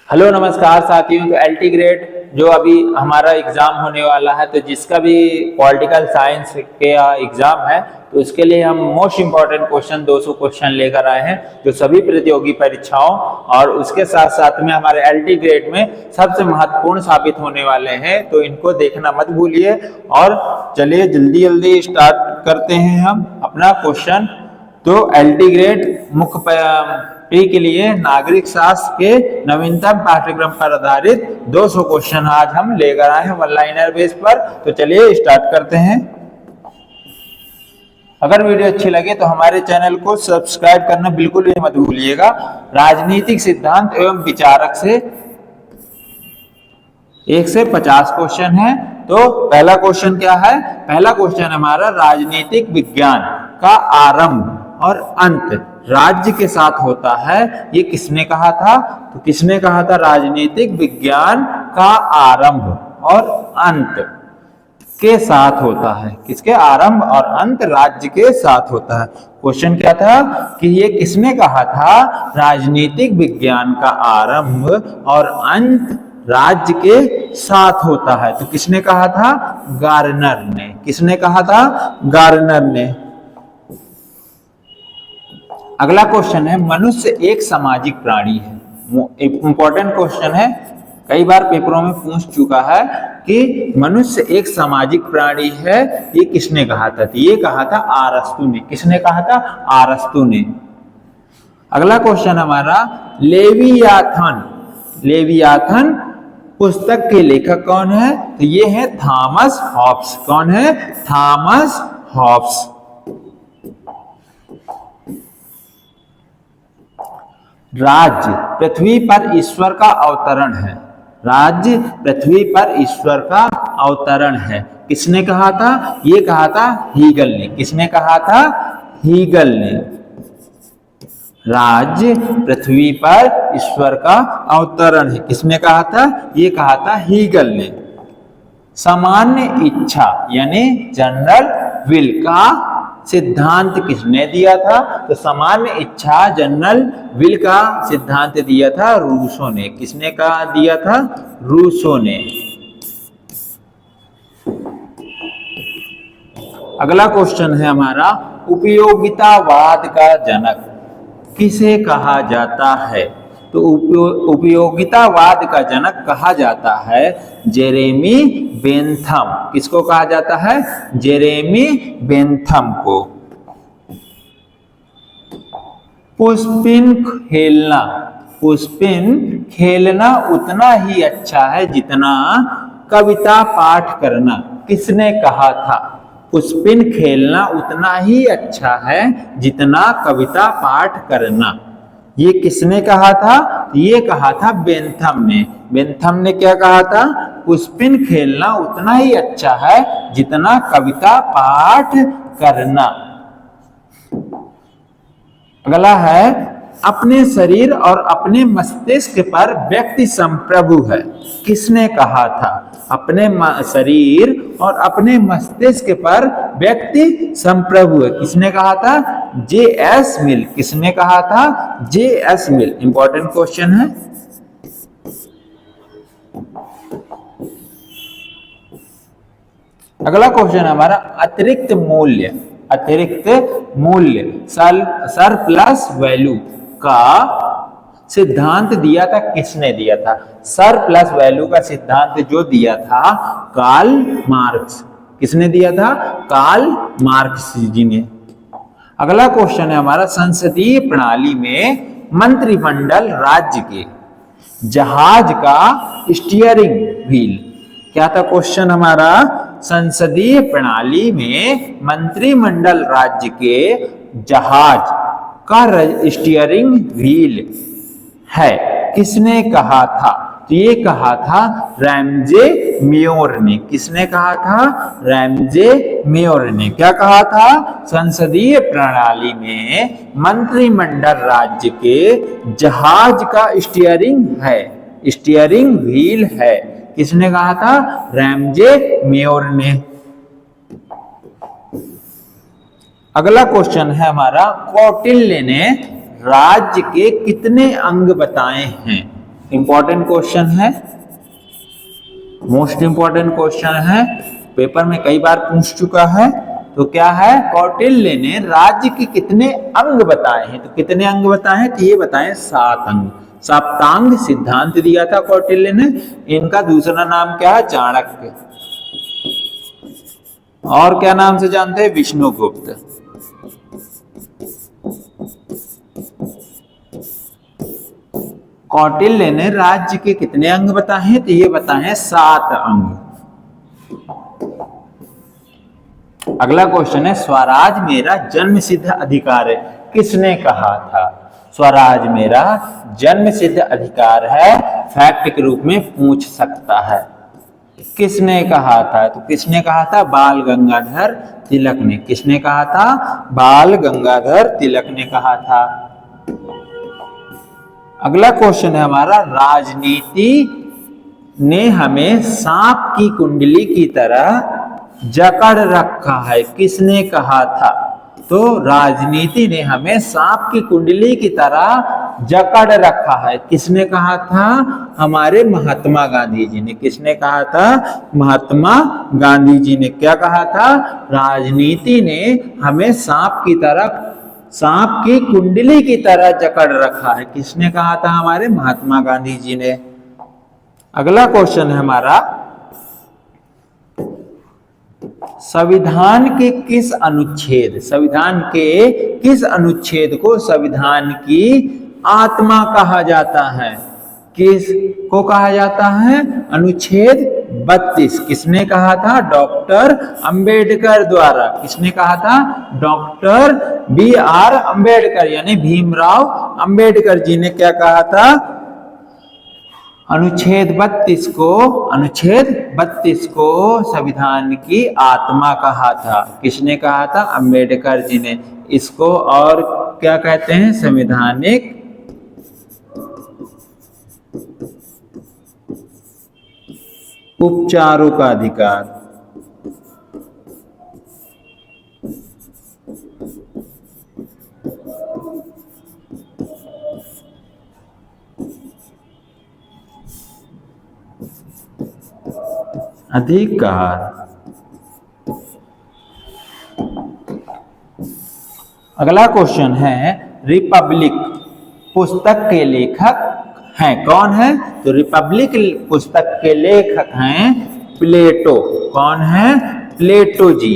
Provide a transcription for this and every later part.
Hello नमस्कार साथियों। तो एलटी ग्रेड जो अभी हमारा एग्जाम होने वाला है, तो जिसका भी पॉलिटिकल साइंस के एग्जाम है, तो उसके लिए हम मोस्ट इम्पॉर्टेंट क्वेश्चन 200 क्वेश्चन लेकर आए हैं जो सभी प्रतियोगी परीक्षाओं और उसके साथ साथ में हमारे एलटी ग्रेड में सबसे महत्वपूर्ण साबित होने वाले हैं। तो इनको देखना मत भूलिए और चलिए जल्दी जल्दी स्टार्ट करते हैं हम अपना क्वेश्चन। तो एलटी ग्रेड मुख्य प्री के लिए नागरिक शास्त्र के नवीनतम पाठ्यक्रम पर आधारित 200 क्वेश्चन आज हम लेकर आए हैं वन लाइनर बेस पर। तो चलिए स्टार्ट करते हैं। अगर वीडियो अच्छी लगे तो हमारे चैनल को सब्सक्राइब करना बिल्कुल भी मत भूलिएगा। राजनीतिक सिद्धांत एवं विचारक से 1 से 50 क्वेश्चन है। तो पहला क्वेश्चन क्या है? पहला क्वेश्चन हमारा राजनीतिक विज्ञान का आरंभ और अंत राज्य के साथ होता है, ये किसने कहा था? तो किसने कहा था राजनीतिक विज्ञान का आरंभ और अंत के साथ होता है? किसके आरंभ और अंत राज्य के साथ होता है। क्वेश्चन क्या था कि ये किसने कहा था राजनीतिक विज्ञान का आरंभ और अंत राज्य के साथ होता है? तो किसने कहा था? गार्नर ने। किसने कहा था? गार्नर ने। अगला क्वेश्चन है मनुष्य एक सामाजिक प्राणी है। इंपॉर्टेंट क्वेश्चन है, कई बार पेपरों में पूछ चुका है कि मनुष्य एक सामाजिक प्राणी है, ये किसने कहा था? तो ये कहा था अरस्तु ने। किसने कहा था? अरस्तु ने। अगला क्वेश्चन हमारा लेवियाथन। लेवियाथन पुस्तक के लेखक कौन है? तो ये है थॉमस हॉब्स। कौन है? Thomas Hobbes. राज्य पृथ्वी पर ईश्वर का अवतरण है। राज्य पृथ्वी पर ईश्वर का अवतरण है, किसने कहा था? ये कहा था हीगल ने। किसने कहा था? हीगल ने। राज्य पृथ्वी पर ईश्वर का अवतरण है, किसने कहा था? ये कहा था हीगल ने। सामान्य इच्छा यानी जनरल विल का सिद्धांत किसने दिया था? तो सामान्य इच्छा जनरल विल का सिद्धांत दिया था रूसो ने। किसने कहा दिया था? रूसो ने। अगला क्वेश्चन है हमारा उपयोगितावाद का जनक किसे कहा जाता है? तो उपयोगितावाद का जनक कहा जाता है जेरेमी बेंथम। किसको कहा जाता है? जेरेमी बेंथम को। पुष्पिन खेलना। पुष्पिन खेलना उतना ही अच्छा है जितना कविता पाठ करना, किसने कहा था? पुष्पिन खेलना उतना ही अच्छा है जितना कविता पाठ करना, ये किसने कहा था? ये कहा था बेंथम ने। बेंथम ने क्या कहा था? पुष्पिन खेलना उतना ही अच्छा है जितना कविता पाठ करना। अगला है अपने शरीर और अपने मस्तिष्क पर व्यक्ति संप्रभु है, किसने कहा था? अपने शरीर और अपने मस्तिष्क पर व्यक्ति संप्रभु है, किसने कहा था? जे.एस. मिल। किसने कहा था? जे.एस. मिल। इंपॉर्टेंट क्वेश्चन है। अगला क्वेश्चन हमारा अतिरिक्त मूल्य। अतिरिक्त मूल्य सरप्लस वैल्यू का सिद्धांत दिया था, किसने दिया था? सरप्लस वैल्यू का सिद्धांत जो दिया था कार्ल मार्क्स। किसने दिया था? कार्ल मार्क्स जी ने। अगला क्वेश्चन है हमारा संसदीय प्रणाली में मंत्रिमंडल राज्य के जहाज का स्टीयरिंग व्हील। क्या था क्वेश्चन हमारा? संसदीय प्रणाली में मंत्रिमंडल राज्य के जहाज का स्टीयरिंग व्हील है, किसने कहा था? तो ये कहा था रैमजे मेयोर ने। किसने कहा था? रैमजे मेयोर ने। क्या कहा था? संसदीय प्रणाली में मंत्रिमंडल राज्य के जहाज का स्टीयरिंग है, स्टीयरिंग व्हील है, किसने कहा था? रैमजे मेयोर ने। अगला क्वेश्चन है हमारा कौटिल्य ने राज्य के कितने अंग बताए हैं? इंपॉर्टेंट क्वेश्चन है, मोस्ट इंपॉर्टेंट क्वेश्चन है, पेपर में कई बार पूछ चुका है। तो क्या है, कौटिल्य ने राज्य के कितने अंग बताए हैं? तो कितने अंग बताए हैं? तो ये बताए 7 अंग। सप्तांग सिद्धांत दिया था कौटिल्य ने। इनका दूसरा नाम क्या है? चाणक्य। और क्या नाम से जानते हैं? विष्णुगुप्त। कौटिल्य ने राज्य के कितने अंग बताए हैं? तो ये बताए हैं 7 अंग। अगला क्वेश्चन है, स्वराज मेरा जन्म सिद्ध अधिकार है, किसने कहा था? स्वराज मेरा जन्म सिद्ध अधिकार है, फैक्ट के रूप में पूछ सकता है। किसने कहा था? तो किसने कहा था? बाल गंगाधर तिलक ने। किसने कहा था? बाल गंगाधर तिलक ने कहा था। अगला क्वेश्चन है हमारा, राजनीति ने हमें सांप की कुंडली की तरह जकड़ रखा है, किसने कहा था? तो राजनीति ने हमें सांप की कुंडली की तरह जकड़ रखा है, किसने कहा था? हमारे महात्मा गांधी जी ने। किसने कहा था? महात्मा गांधी जी ने। क्या कहा था? राजनीति ने हमें सांप की कुंडली की तरह जकड़ रखा है, किसने कहा था? हमारे महात्मा गांधी जी ने। अगला क्वेश्चन है हमारा, संविधान के किस अनुच्छेद को संविधान की आत्मा कहा जाता है? किस को कहा जाता है? अनुच्छेद 32। किसने कहा था? डॉक्टर अंबेडकर द्वारा। किसने कहा था? डॉक्टर BR अंबेडकर यानी भीमराव अंबेडकर जी ने क्या कहा था? अनुच्छेद 32 को संविधान की आत्मा कहा था। किसने कहा था? अंबेडकर जी ने। इसको और क्या कहते हैं? संवैधानिक उपचारों का अधिकार। अगला क्वेश्चन है, रिपब्लिक पुस्तक के लेखक हैं कौन है? तो रिपब्लिक पुस्तक के लेखक हैं प्लेटो। कौन है? प्लेटो जी।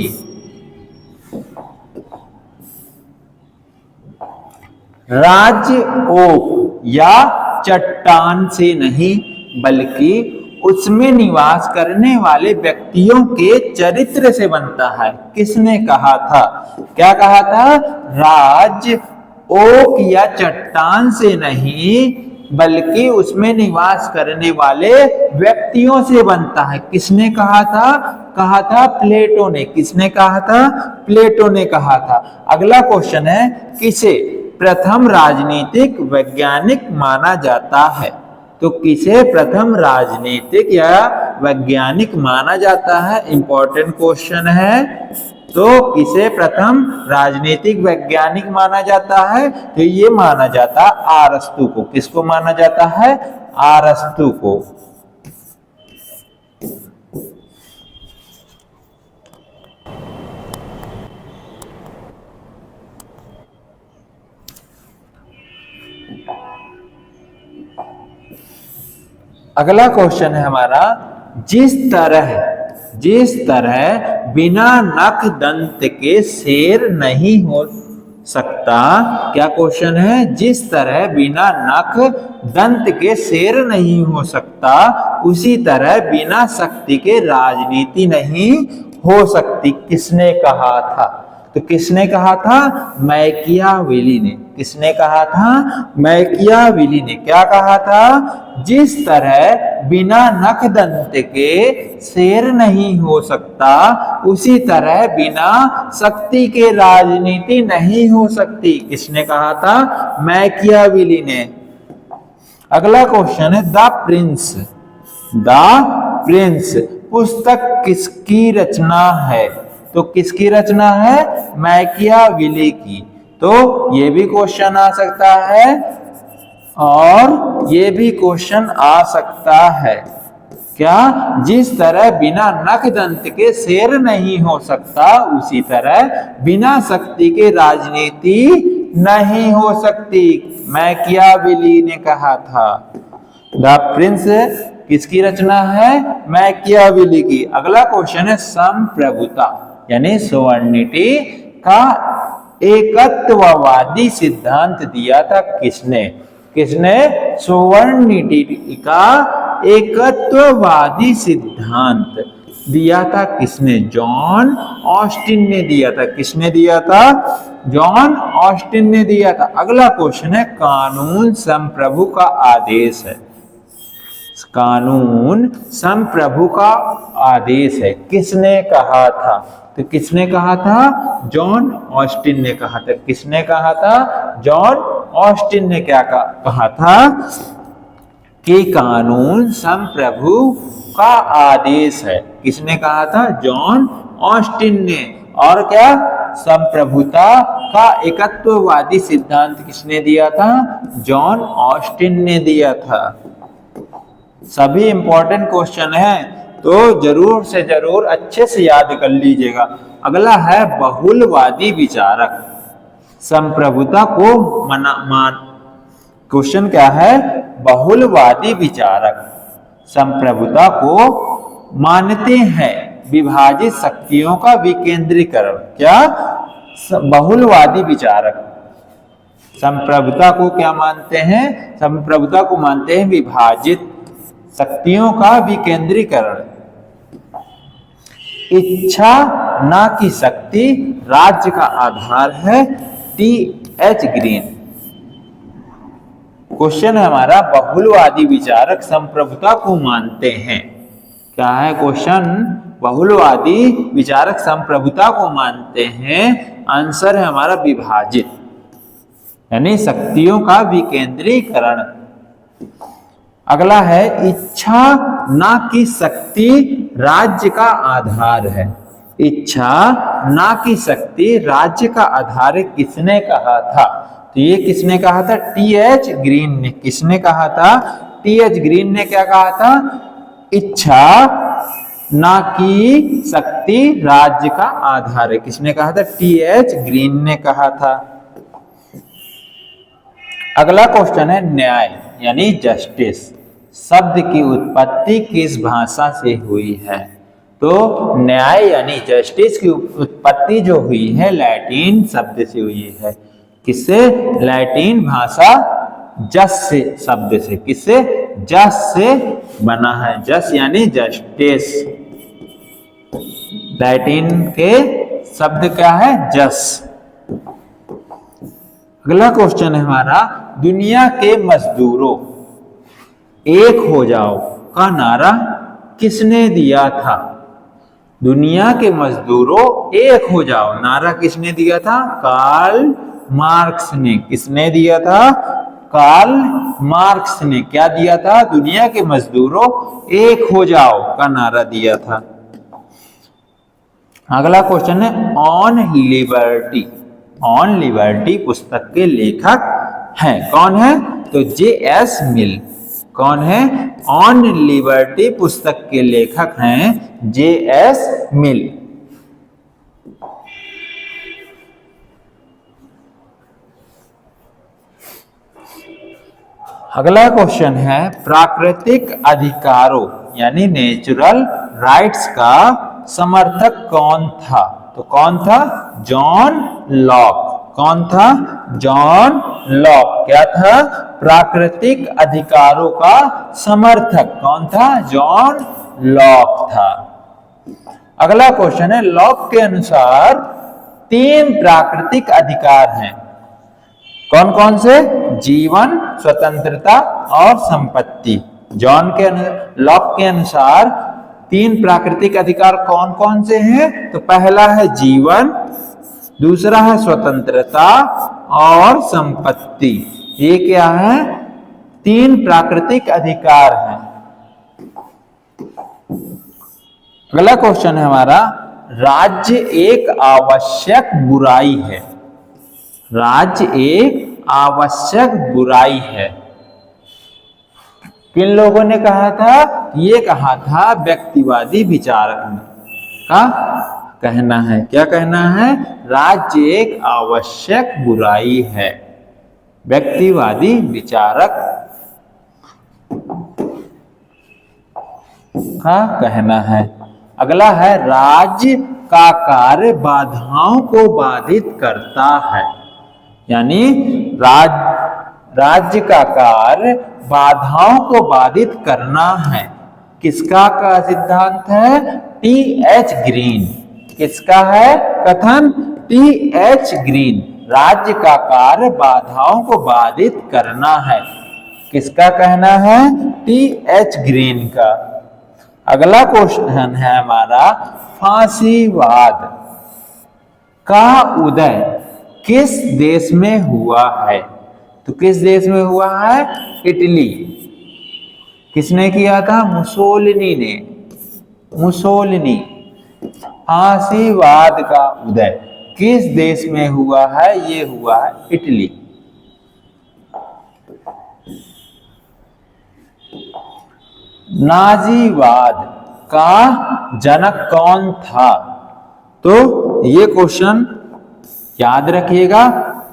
राज्य ओक या चट्टान से नहीं बल्कि उसमें निवास करने वाले व्यक्तियों के चरित्र से बनता है, किसने कहा था? क्या कहा था? राज्य ओक या चट्टान से नहीं बल्कि उसमें निवास करने वाले व्यक्तियों से बनता है, किसने कहा था? कहा था प्लेटो ने। किसने कहा था? प्लेटो ने कहा था। अगला क्वेश्चन है, किसे प्रथम राजनीतिक वैज्ञानिक माना जाता है? तो किसे प्रथम राजनीतिक या वैज्ञानिक माना जाता है? इंपॉर्टेंट क्वेश्चन है। तो किसे प्रथम राजनीतिक वैज्ञानिक माना जाता है? तो ये माना जाता है अरस्तु को। किसको माना जाता है? अरस्तु को। अगला क्वेश्चन है हमारा, जिस तरह बिना नख दंत के शेर नहीं हो सकता। क्या क्वेश्चन है? जिस तरह बिना नख दंत के शेर नहीं हो सकता, उसी तरह बिना शक्ति के राजनीति नहीं हो सकती, किसने कहा था? तो किसने कहा था? मैकियावेली ने। किसने कहा था? मैकियावेली ने। क्या कहा था? जिस तरह बिना नख दंत के शेर नहीं हो सकता, उसी तरह बिना शक्ति के राजनीति नहीं हो सकती, किसने कहा था? मैकियावेली ने। अगला क्वेश्चन है, द प्रिंस पुस्तक किसकी रचना है? तो किसकी रचना है? मैकियावेली की। तो ये भी क्वेश्चन आ सकता है। और ये भी क्वेश्चन आ सकता है क्या, जिस तरह बिना नख दंत के शेर नहीं हो सकता, उसी तरह बिना शक्ति के राजनीति नहीं हो सकती। मैकियावेली ने कहा था। द प्रिंस किसकी रचना है? मैकियावेली की। अगला क्वेश्चन है संप्रभुता यानी सोवर्निटी का एकत्ववादी सिद्धांत दिया था किसने? किसने सोवर्निटी का एकत्ववादी सिद्धांत दिया था? किसने? जॉन ऑस्टिन ने दिया था। किसने दिया था? जॉन ऑस्टिन ने दिया था। अगला क्वेश्चन है कानून संप्रभु का आदेश है। कानून संप्रभु का आदेश है, किसने कहा था? तो किसने कहा था? जॉन ऑस्टिन ने कहा था। किसने कहा था? जॉन ऑस्टिन ने क्या कहा था कि कानून संप्रभु का आदेश है। किसने कहा था? जॉन ऑस्टिन ने। और क्या? संप्रभुता का एकत्ववादी सिद्धांत किसने दिया था? जॉन ऑस्टिन ने दिया था। सभी इंपॉर्टेंट क्वेश्चन है तो जरूर से जरूर अच्छे से याद कर लीजिएगा। अगला है बहुलवादी विचारक संप्रभुता को क्वेश्चन क्या है? बहुलवादी विचारक संप्रभुता को मानते हैं विभाजित शक्तियों का विकेंद्रीकरण। क्या? बहुलवादी विचारक संप्रभुता को क्या मानते हैं? संप्रभुता को मानते हैं विभाजित शक्तियों का विकेंद्रीकरण। इच्छा ना की शक्ति राज्य का आधार है। टी.एच. ग्रीन। क्वेश्चन है हमारा बहुलवादी विचारक संप्रभुता को मानते हैं। क्या है क्वेश्चन? बहुलवादी विचारक संप्रभुता को मानते हैं। आंसर है हमारा विभाजित यानी शक्तियों का विकेंद्रीकरण। अगला है इच्छा ना की शक्ति राज्य का आधार है। इच्छा ना की शक्ति राज्य का आधार है, किसने कहा था? तो ये किसने कहा था? टी.एच. ग्रीन ने। किसने कहा था? टी.एच. ग्रीन ने क्या कहा था? इच्छा ना की शक्ति राज्य का आधार है। किसने कहा था? टी.एच. ग्रीन ने कहा था। अगला क्वेश्चन है न्याय यानी जस्टिस शब्द की उत्पत्ति किस भाषा से हुई है? तो न्याय यानी जस्टिस की उत्पत्ति जो हुई है लैटिन शब्द से हुई है। किससे? लैटिन भाषा जस से शब्द से। किससे? जस से बना है। जस यानी जस्टिस। लैटिन के शब्द क्या है? जस। अगला क्वेश्चन है हमारा दुनिया के मजदूरों एक हो जाओ का नारा किसने दिया था? दुनिया के मजदूरों एक हो जाओ नारा किसने दिया था? कार्ल मार्क्स ने। किसने दिया था? कार्ल मार्क्स ने। क्या दिया था? दुनिया के मजदूरों एक हो जाओ का नारा दिया था। अगला क्वेश्चन है ऑन लिबर्टी। ऑन लिबर्टी पुस्तक के लेखक हैं। कौन है? तो जे.एस. मिल। कौन है? ऑन लिबर्टी पुस्तक के लेखक हैं जे.एस. मिल। अगला क्वेश्चन है प्राकृतिक अधिकारों यानी नेचुरल राइट्स का समर्थक कौन था? तो कौन था? John Locke. कौन था? John Locke. क्या था? प्राकृतिक अधिकारों का समर्थक कौन था? जॉन लॉक था। अगला क्वेश्चन है लॉक के अनुसार 3 प्राकृतिक अधिकार हैं। कौन कौन से? जीवन, स्वतंत्रता और संपत्ति। लॉक के अनुसार 3 प्राकृतिक अधिकार कौन कौन से हैं? तो पहला है जीवन, दूसरा है स्वतंत्रता और संपत्ति। ये क्या है? 3 प्राकृतिक अधिकार हैं। अगला क्वेश्चन है हमारा राज्य एक आवश्यक बुराई है। राज्य एक आवश्यक बुराई है। किन लोगों ने कहा था? ये कहा था व्यक्तिवादी विचारक का कहना है। क्या कहना है? राज्य एक आवश्यक बुराई है, व्यक्तिवादी विचारक का कहना है। अगला है राज्य का कार्य बाधाओं को बाधित करता है, यानी राज्य का कार्य बाधाओं को बाधित करना है। किसका का सिद्धांत है? टी.एच. ग्रीन। किसका है कथन? टी.एच. ग्रीन। राज्य का कार्य बाधाओं को बाधित करना है, किसका कहना है? टी.एच. ग्रीन का। अगला क्वेश्चन है हमारा, फांसीवाद का उदय किस देश में हुआ है? तो किस देश में हुआ है? इटली। किसने किया था? मुसोलिनी ने। मुसोलिनी। फांसीवाद का उदय किस देश में हुआ है? ये हुआ है इटली। नाजीवाद का जनक कौन था? तो ये क्वेश्चन याद रखिएगा।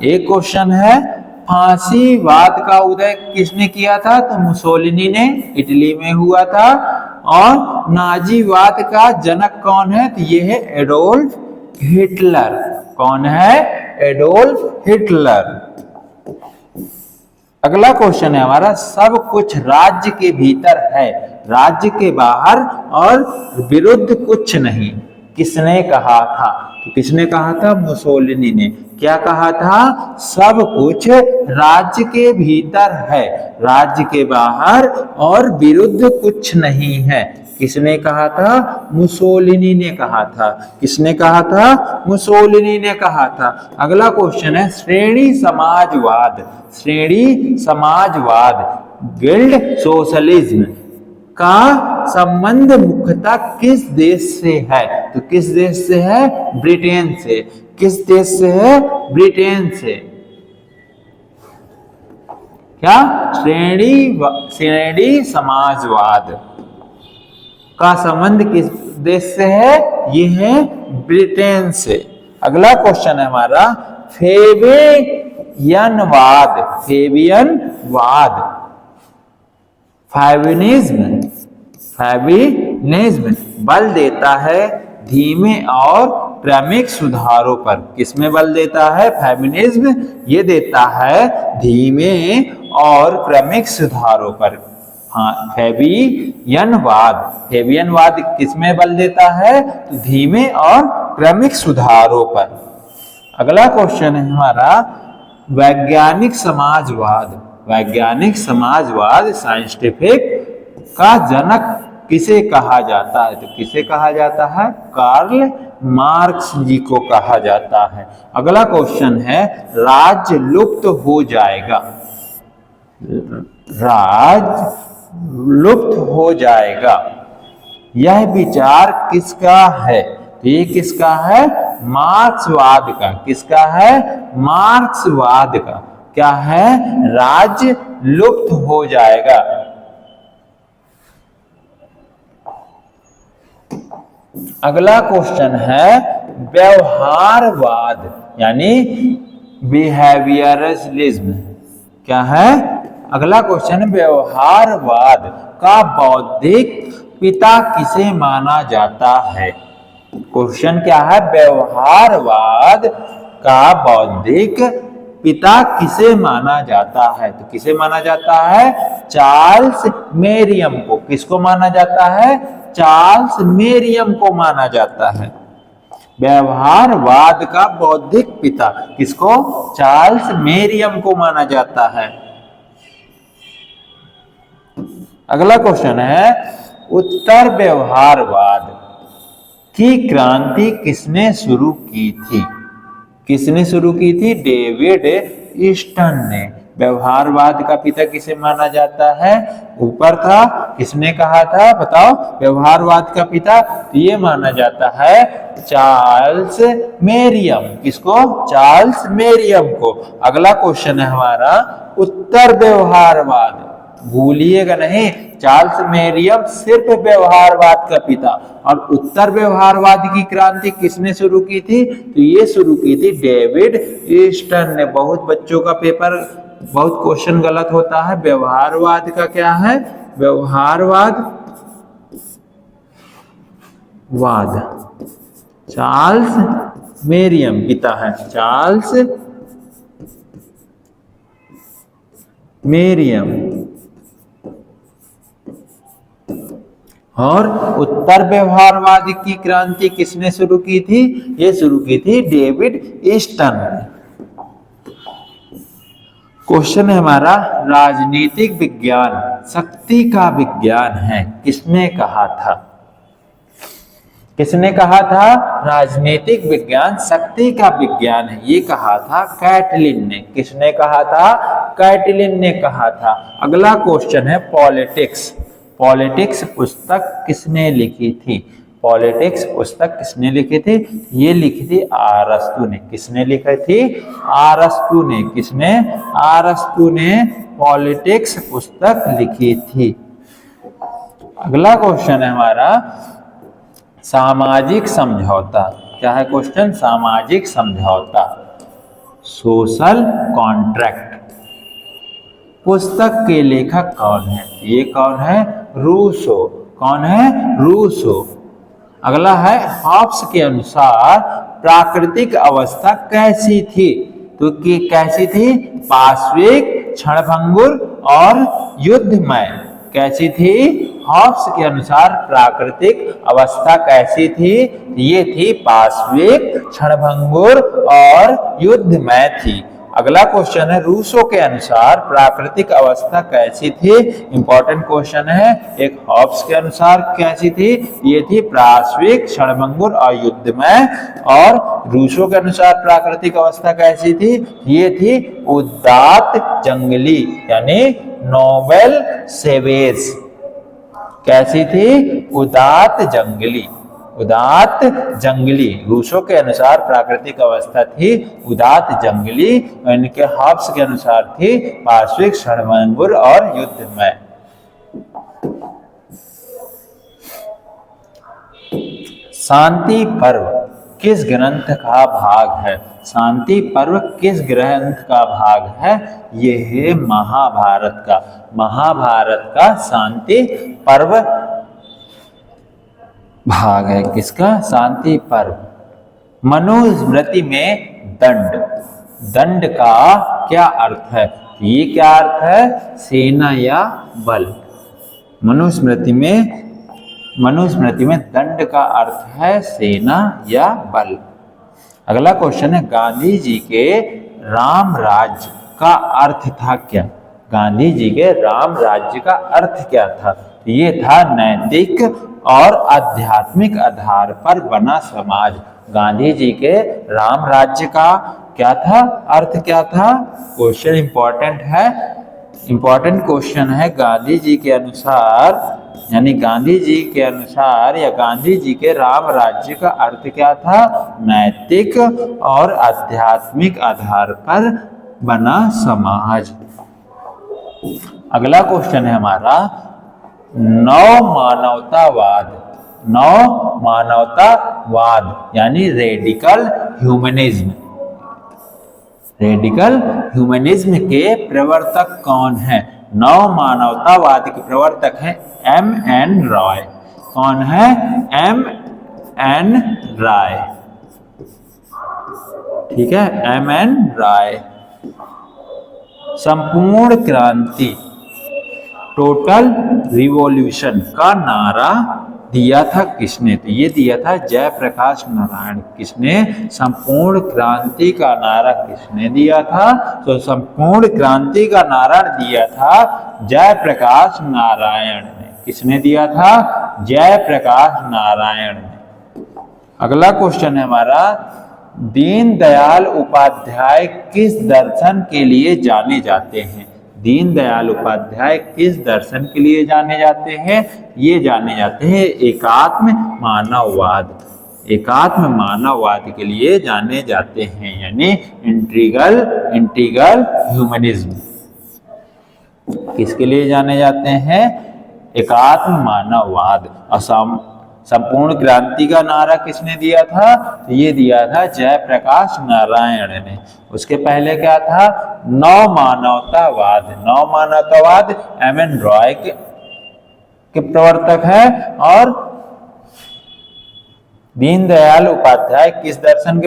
एक क्वेश्चन है फांसीवाद का उदय किसने किया था? तो मुसोलिनी ने, इटली में हुआ था। और नाजीवाद का जनक कौन है? तो ये है एडोल्फ हिटलर। कौन है? Adolf Hitler. अगला क्वेश्चन है हमारा, सब कुछ राज्य के भीतर है, राज्य के बाहर और विरुद्ध कुछ नहीं, किसने कहा था? तो किसने कहा था? मुसोलिनी ने। क्या कहा था? सब कुछ राज्य के भीतर है, राज्य के बाहर और विरुद्ध कुछ नहीं है। किसने कहा था? मुसोलिनी ने कहा था। किसने कहा था? मुसोलिनी ने कहा था। अगला क्वेश्चन है श्रेणी समाजवाद। श्रेणी समाजवाद, गिल्ड सोशलिज्म का संबंध मुख्यतः किस देश से है? तो किस देश से है? ब्रिटेन से। किस देश से है? ब्रिटेन से। क्या? श्रेणी समाजवाद का संबंध किस देश से है? ये है ब्रिटेन से। अगला क्वेश्चन है हमारा, फेबियनवाद। फेबियनवाद, फेबिनिज्म बल देता है धीमे और क्रमिक सुधारों पर। किसमें बल देता है? फेबिनिज्म ये देता है धीमे और क्रमिक सुधारों पर। हाँ, फेबियनवाद। फेबियनवाद किसमें बल देता है? तो धीमे और क्रमिक सुधारों पर। अगला क्वेश्चन है हमारा, वैज्ञानिक समाजवाद। वैज्ञानिक समाजवाद, साइंटिफिक का जनक किसे कहा जाता है? तो किसे कहा जाता है? कार्ल मार्क्स जी को कहा जाता है। अगला क्वेश्चन है, राज्य लुप्त हो जाएगा। राज्य लुप्त हो जाएगा, यह विचार किसका है? तो ये किसका है? मार्क्सवाद का। किसका है? मार्क्सवाद का। क्या है? राज्य लुप्त हो जाएगा। अगला क्वेश्चन है व्यवहारवाद, यानी बिहेवियरलिज्म। क्या है? अगला क्वेश्चन है व्यवहारवाद का बौद्धिक पिता किसे माना जाता है? क्वेश्चन क्या है? व्यवहारवाद का बौद्धिक पिता किसे माना जाता है? तो किसे माना जाता है? चार्ल्स मेरियम को। किसको माना जाता है? चार्ल्स मेरियम को माना जाता है। व्यवहारवाद का बौद्धिक पिता किसको? चार्ल्स मेरियम को माना जाता है। अगला क्वेश्चन है, उत्तर व्यवहारवाद की क्रांति किसने शुरू की थी? किसने शुरू की थी? डेविड ईस्टन ने। व्यवहारवाद का पिता किसे माना जाता है? ऊपर था। किसने कहा था? बताओ। व्यवहारवाद का पिता ये माना जाता है चार्ल्स मेरियम। किसको? चार्ल्स मेरियम को। अगला क्वेश्चन है हमारा, उत्तर व्यवहारवाद। भूलिएगा नहीं, चार्ल्स मेरियम सिर्फ व्यवहारवाद का पिता। और उत्तर व्यवहारवाद की क्रांति किसने शुरू की थी? तो ये शुरू की थी डेविड ईस्टन ने। बहुत बच्चों का पेपर, बहुत क्वेश्चन गलत होता है। व्यवहारवाद का क्या है? व्यवहारवाद चार्ल्स मेरियम पिता है, चार्ल्स मेरियम। और उत्तर व्यवहारवाद की क्रांति किसने शुरू की थी? ये शुरू की थी डेविड ईस्टन ने। क्वेश्चन है हमारा, राजनीतिक विज्ञान शक्ति का विज्ञान है, किसने कहा था? किसने कहा था राजनीतिक विज्ञान शक्ति का विज्ञान है? ये कहा था कैटलिन ने। किसने कहा था? कैटलिन ने कहा था। अगला क्वेश्चन है पॉलिटिक्स। पॉलिटिक्स पुस्तक किसने लिखी थी? पॉलिटिक्स पुस्तक किसने लिखी थी? ये लिखी थी अरस्तु ने। किसने लिखी थी? अरस्तु ने। किसने? अरस्तु ने पॉलिटिक्स पुस्तक लिखी थी। अगला क्वेश्चन है हमारा सामाजिक समझौता। क्या है क्वेश्चन? सामाजिक समझौता, सोशल कॉन्ट्रैक्ट। पुस्तक के लेखक कौन है? ये कौन है? रूसो। कौन है? रूसो। अगला है हॉब्स के अनुसार प्राकृतिक अवस्था कैसी थी? तो कि कैसी थी? पाश्विक, क्षणभंगुर और युद्धमय। कैसी थी? हॉब्स के अनुसार प्राकृतिक अवस्था कैसी थी? ये थी पाश्विक, क्षणभंगुर और युद्धमय थी। अगला क्वेश्चन है रूसो के अनुसार प्राकृतिक अवस्था कैसी थी? इंपॉर्टेंट क्वेश्चन है। एक हॉब्स के अनुसार कैसी थी? ये थी पाश्विक, क्षणभंगुर और युद्धमय। और रूसो के अनुसार प्राकृतिक अवस्था कैसी थी? ये थी उदात्त जंगली, यानी नोबल सेवेज। कैसी थी? उदात्त जंगली। उदात्त जंगली। रूसो के अनुसार प्राकृतिक अवस्था थी उदात्त जंगली, इनके हॉब्स के अनुसार थी पाश्विक, क्षणभंगुर और युद्धमय। शांति पर्व किस ग्रंथ का भाग है? शांति पर्व किस ग्रंथ का भाग है? ये है महाभारत का। महाभारत का शांति पर्व भाग है। किसका? शांति पर्व। मनुस्मृति में दंड, दंड का क्या अर्थ है? ये क्या अर्थ है? सेना या बल। मनुस्मृति में दंड का अर्थ है सेना या बल। अगला क्वेश्चन है गांधी जी के राम राज्य का अर्थ था क्या? गांधी जी के राम राज्य का अर्थ क्या था? ये था नैतिक और आध्यात्मिक आधार पर बना समाज। गांधी जी के राम राज्य का क्या था? अर्थ क्या था? क्वेश्चन इंपॉर्टेंट है, इंपॉर्टेंट क्वेश्चन है। गांधी जी के अनुसार, यानी गांधी जी के अनुसार या गांधी जी के राम राज्य का अर्थ क्या था? नैतिक और आध्यात्मिक आधार पर बना समाज। अगला क्वेश्चन है हमारा नव मानवतावाद। नव मानवतावाद यानी रेडिकल ह्यूमनिज्म। रेडिकल ह्यूमनिज्म के प्रवर्तक कौन है? नव मानवतावाद के प्रवर्तक है M.N. रॉय। कौन है? M.N. रॉय। ठीक है, M.N. रॉय। संपूर्ण क्रांति, टोटल रिवॉल्यूशन का नारा दिया था किसने? तो ये दिया था जयप्रकाश नारायण। किसने? संपूर्ण क्रांति का नारा किसने दिया था? तो संपूर्ण क्रांति का नारा दिया था जयप्रकाश नारायण ने। किसने दिया था? जयप्रकाश नारायण ने। अगला क्वेश्चन है हमारा दीनदयाल उपाध्याय किस दर्शन के लिए जाने जाते हैं? दीनदयाल उपाध्याय किस दर्शन के लिए जाने जाते हैं? ये जाने जाते हैं एकात्म मानववाद। एकात्म मानववाद के लिए जाने जाते हैं, यानी इंटीग्रल ह्यूमनिज्म। किसके लिए जाने जाते हैं? एकात्म मानववाद। और संपूर्ण क्रांति का नारा किसने दिया था? तो ये दिया था जयप्रकाश नारायण ने। उसके पहले क्या था? नव मानवतावाद। नव मानवतावाद एम.एन. रॉय के प्रवर्तक है। और दीनदयाल उपाध्याय किस दर्शन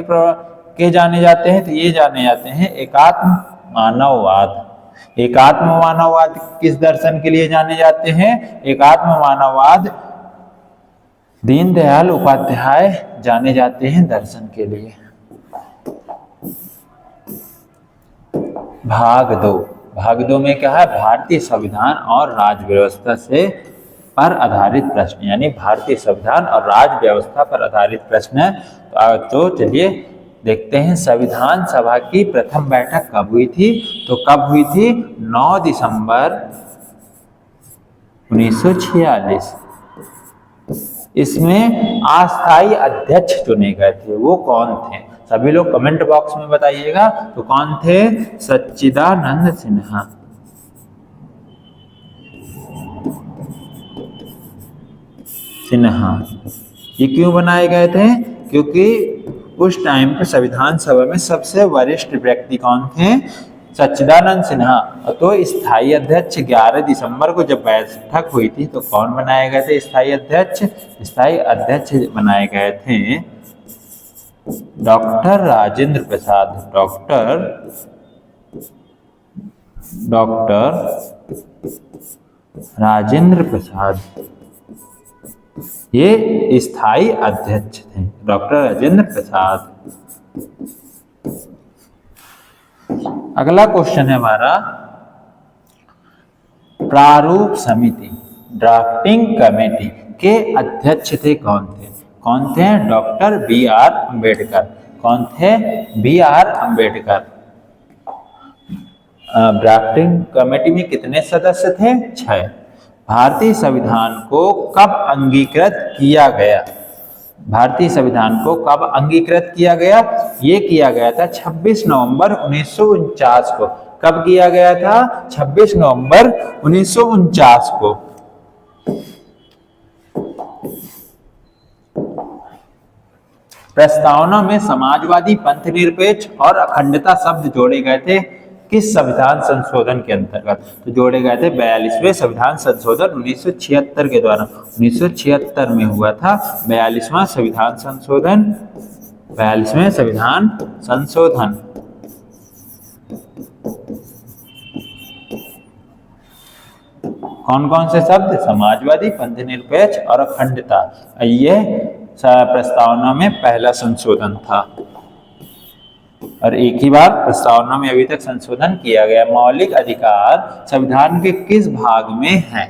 के जाने जाते हैं? तो ये जाने जाते हैं एकात्म मानववाद। एकात्म मानववाद किस दर्शन के लिए जाने जाते हैं? एकात्म मानववाद दीनदयाल उपाध्याय जाने जाते हैं दर्शन के लिए। भाग 2। भाग 2 में क्या है? भारतीय संविधान और राज्य व्यवस्था से पर आधारित प्रश्न, यानी भारतीय संविधान और राज्य व्यवस्था पर आधारित प्रश्न है। तो चलिए देखते हैं संविधान सभा की प्रथम बैठक कब हुई थी? तो कब हुई थी? 9 दिसंबर 1946। इसमें अस्थायी अध्यक्ष चुने गए थे। वो कौन थे? सभी लोग कमेंट बॉक्स में बताइएगा। तो कौन थे? सच्चिदानंद सिन्हा। ये क्यों बनाए गए थे? क्योंकि उस टाइम पे संविधान सभा में सबसे वरिष्ठ व्यक्ति कौन थे? सच्चिदानंद सिन्हा। तो स्थायी अध्यक्ष 11 दिसंबर को जब बैठक हुई थी तो कौन बनाए गए थे स्थायी अध्यक्ष? स्थायी अध्यक्ष बनाए गए थे डॉक्टर राजेंद्र प्रसाद। डॉक्टर राजेंद्र प्रसाद ये स्थायी अध्यक्ष थे, डॉक्टर राजेंद्र प्रसाद। अगला क्वेश्चन है हमारा, प्रारूप समिति ड्राफ्टिंग कमेटी के अध्यक्ष थे कौन थे? कौन थे? Doctor B R. अम्बेडकर। कौन थे? बी.आर. अम्बेडकर। ड्राफ्टिंग कमेटी में कितने सदस्य थे? 6। भारतीय संविधान को कब अंगीकृत किया गया? भारतीय संविधान को कब अंगीकृत किया गया? ये किया गया था 26 नवंबर 1949 को। कब किया गया था? 26 नवंबर 1949 को। प्रस्तावना में समाजवादी, पंथ निरपेक्ष और अखंडता शब्द जोड़े गए थे किस संविधान संशोधन के अंतर्गत? तो जोड़े गए थे 42वें संविधान संशोधन 1976 के द्वारा। 1976 में हुआ था 42वां संविधान संशोधन। 42वें संविधान संशोधन। कौन कौन से शब्द? समाजवादी, पंथ निरपेक्ष और अखंडता। ये प्रस्तावना में पहला संशोधन था और एक ही बार प्रस्तावना में अभी तक संशोधन किया गया। मौलिक अधिकार संविधान के किस भाग में है?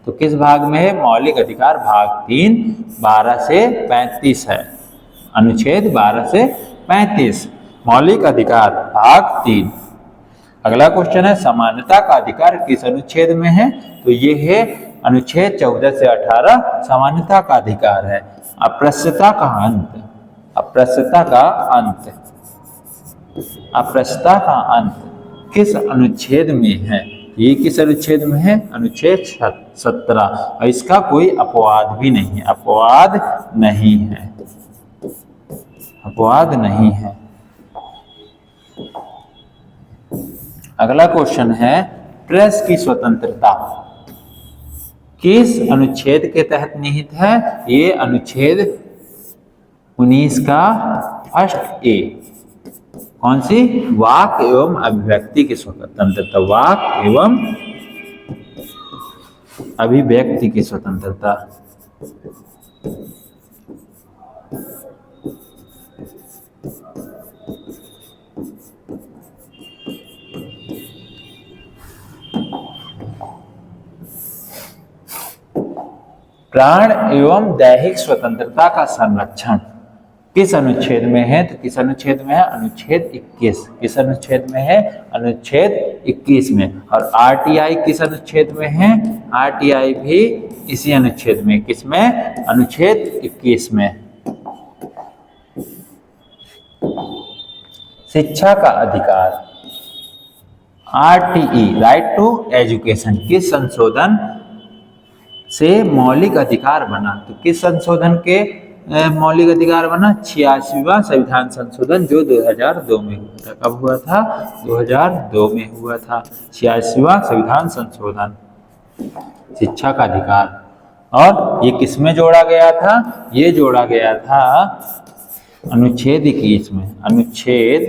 तो किस भाग में है? मौलिक अधिकार भाग 3 12 से 35 है। अनुच्छेद 12 से 35 मौलिक अधिकार भाग 3। अगला क्वेश्चन है, समानता का अधिकार किस अनुच्छेद में है? तो ये है अनुच्छेद 14 से 18 समानता का अधिकार है। अप्रस्तुता का अंत। अप्रस्तुता का अंत। अप्रस्तुता का अंत किस अनुच्छेद में है? ये किस अनुच्छेद में है? अनुच्छेद 17। और इसका कोई अपवाद भी नहीं है। अपवाद नहीं है। अपवाद नहीं है। अगला क्वेश्चन है, प्रेस की स्वतंत्रता किस अनुच्छेद के तहत निहित है? ये अनुच्छेद 19 का फर्स्ट ए। कौन सी? वाक एवं अभिव्यक्ति की स्वतंत्रता। वाक एवं अभिव्यक्ति की स्वतंत्रता। प्राण एवं दैहिक स्वतंत्रता का संरक्षण किस अनुच्छेद में है? तो किस अनुच्छेद में है? अनुच्छेद 21। किस अनुच्छेद में है? अनुच्छेद 21 में। और आरटीआई किस अनुच्छेद में है? आरटीआई भी इसी अनुच्छेद में। किसमें? अनुच्छेद 21 में। शिक्षा का अधिकार RTE राइट टू एजुकेशन किस संशोधन से मौलिक अधिकार बना? तो किस संशोधन के मौलिक अधिकार बना? 86वां संविधान संशोधन जो 2002 में हुआ था। कब हुआ था? 2002 में हुआ था 86वां संविधान संशोधन शिक्षा का अधिकार। और ये किस में जोड़ा गया था? ये जोड़ा गया था अनुच्छेद 21 में। अनुच्छेद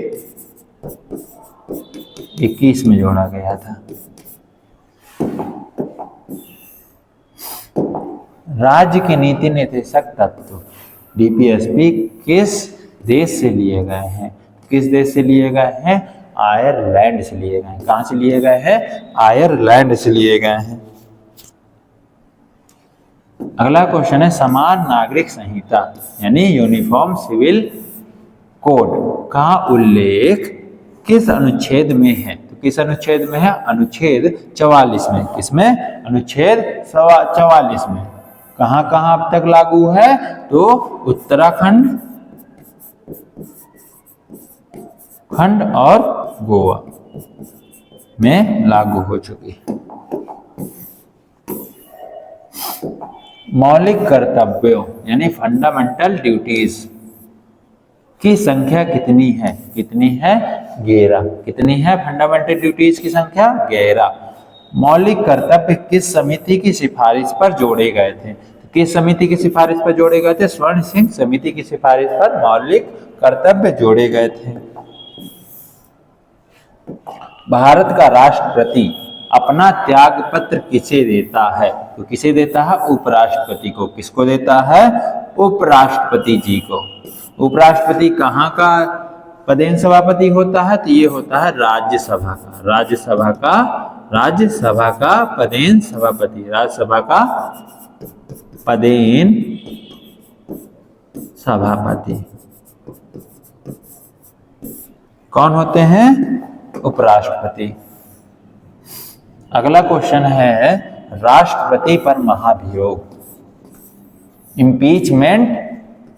21 में जोड़ा गया था। राज्य के नीति निर्देशक तत्व DPSP किस देश से लिए गए हैं? किस देश से लिए गए हैं? आयरलैंड से लिए गए हैं। कहाँ से लिए गए हैं? आयरलैंड से लिए गए हैं। अगला क्वेश्चन है समान नागरिक संहिता यानी यूनिफॉर्म सिविल कोड का उल्लेख किस अनुच्छेद में है? तो किस अनुच्छेद में है? अनुच्छेद 44 में। किसमें? अनुच्छेद 44 में। कहाँ कहाँ अब तक लागू है? तो उत्तराखंड खंड और गोवा में लागू हो चुकी है। मौलिक कर्तव्यों यानी फंडामेंटल ड्यूटीज की संख्या कितनी है? कितनी है? 11। कितनी है फंडामेंटल ड्यूटीज की संख्या? 11। मौलिक कर्तव्य किस समिति की सिफारिश पर जोड़े गए थे? किस समिति की सिफारिश पर जोड़े गए थे? स्वर्ण सिंह समिति की सिफारिश पर मौलिक कर्तव्य जोड़े गए थे। भारत का राष्ट्रपति अपना त्याग पत्र किसे देता है? तो किसे देता है? उपराष्ट्रपति को। किसको देता है? उपराष्ट्रपति जी को। उपराष्ट्रपति कहाँ का पदेन सभापति होता है? तो ये होता है राज्यसभा का। राज्यसभा का पदेन सभापति। राज्यसभा का पदेन सभापति कौन होते हैं? उपराष्ट्रपति। अगला क्वेश्चन है राष्ट्रपति पर महाभियोग इम्पीचमेंट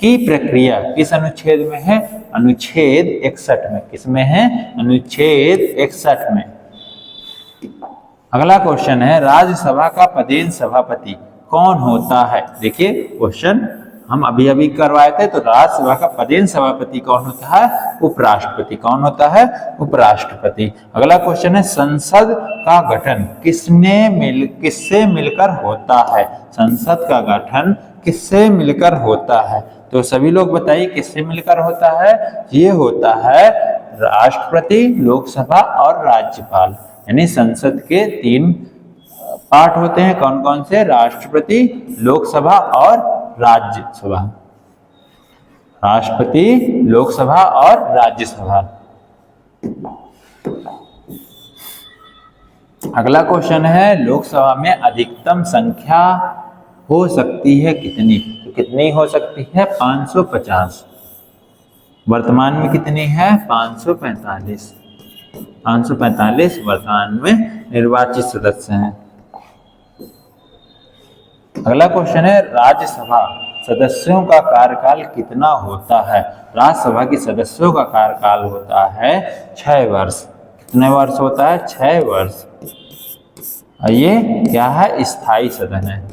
की प्रक्रिया किस अनुच्छेद में है? अनुच्छेद 61 में। किसमें है? अनुच्छेद 61 में। अगला क्वेश्चन है राज्यसभा का पदेन सभापति कौन होता है? देखिए क्वेश्चन हम अभी करवाए थे। तो राज्यसभा का पदेन सभापति कौन होता है? उपराष्ट्रपति। कौन होता है? उपराष्ट्रपति। अगला क्वेश्चन है संसद का गठन किससे मिलकर होता है? संसद का गठन किससे मिलकर होता है? तो सभी लोग बताइए किससे मिलकर होता है? ये होता है राष्ट्रपति, लोकसभा और राज्यपाल। यानी संसद के 3 पार्ट होते हैं। कौन कौन से? राष्ट्रपति, लोकसभा और राज्यसभा। राष्ट्रपति, लोकसभा और राज्यसभा। अगला क्वेश्चन है लोकसभा में अधिकतम संख्या हो सकती है कितनी? तो कितनी हो सकती है? 550। वर्तमान में कितनी है? 545। 545 वर्तमान में निर्वाचित सदस्य हैं। अगला क्वेश्चन है राज्यसभा सदस्यों का कार्यकाल कितना होता है? राज्यसभा के सदस्यों का कार्यकाल होता है 6 वर्ष। कितने वर्ष होता है? 6 वर्ष। और ये क्या है? स्थायी सदन है।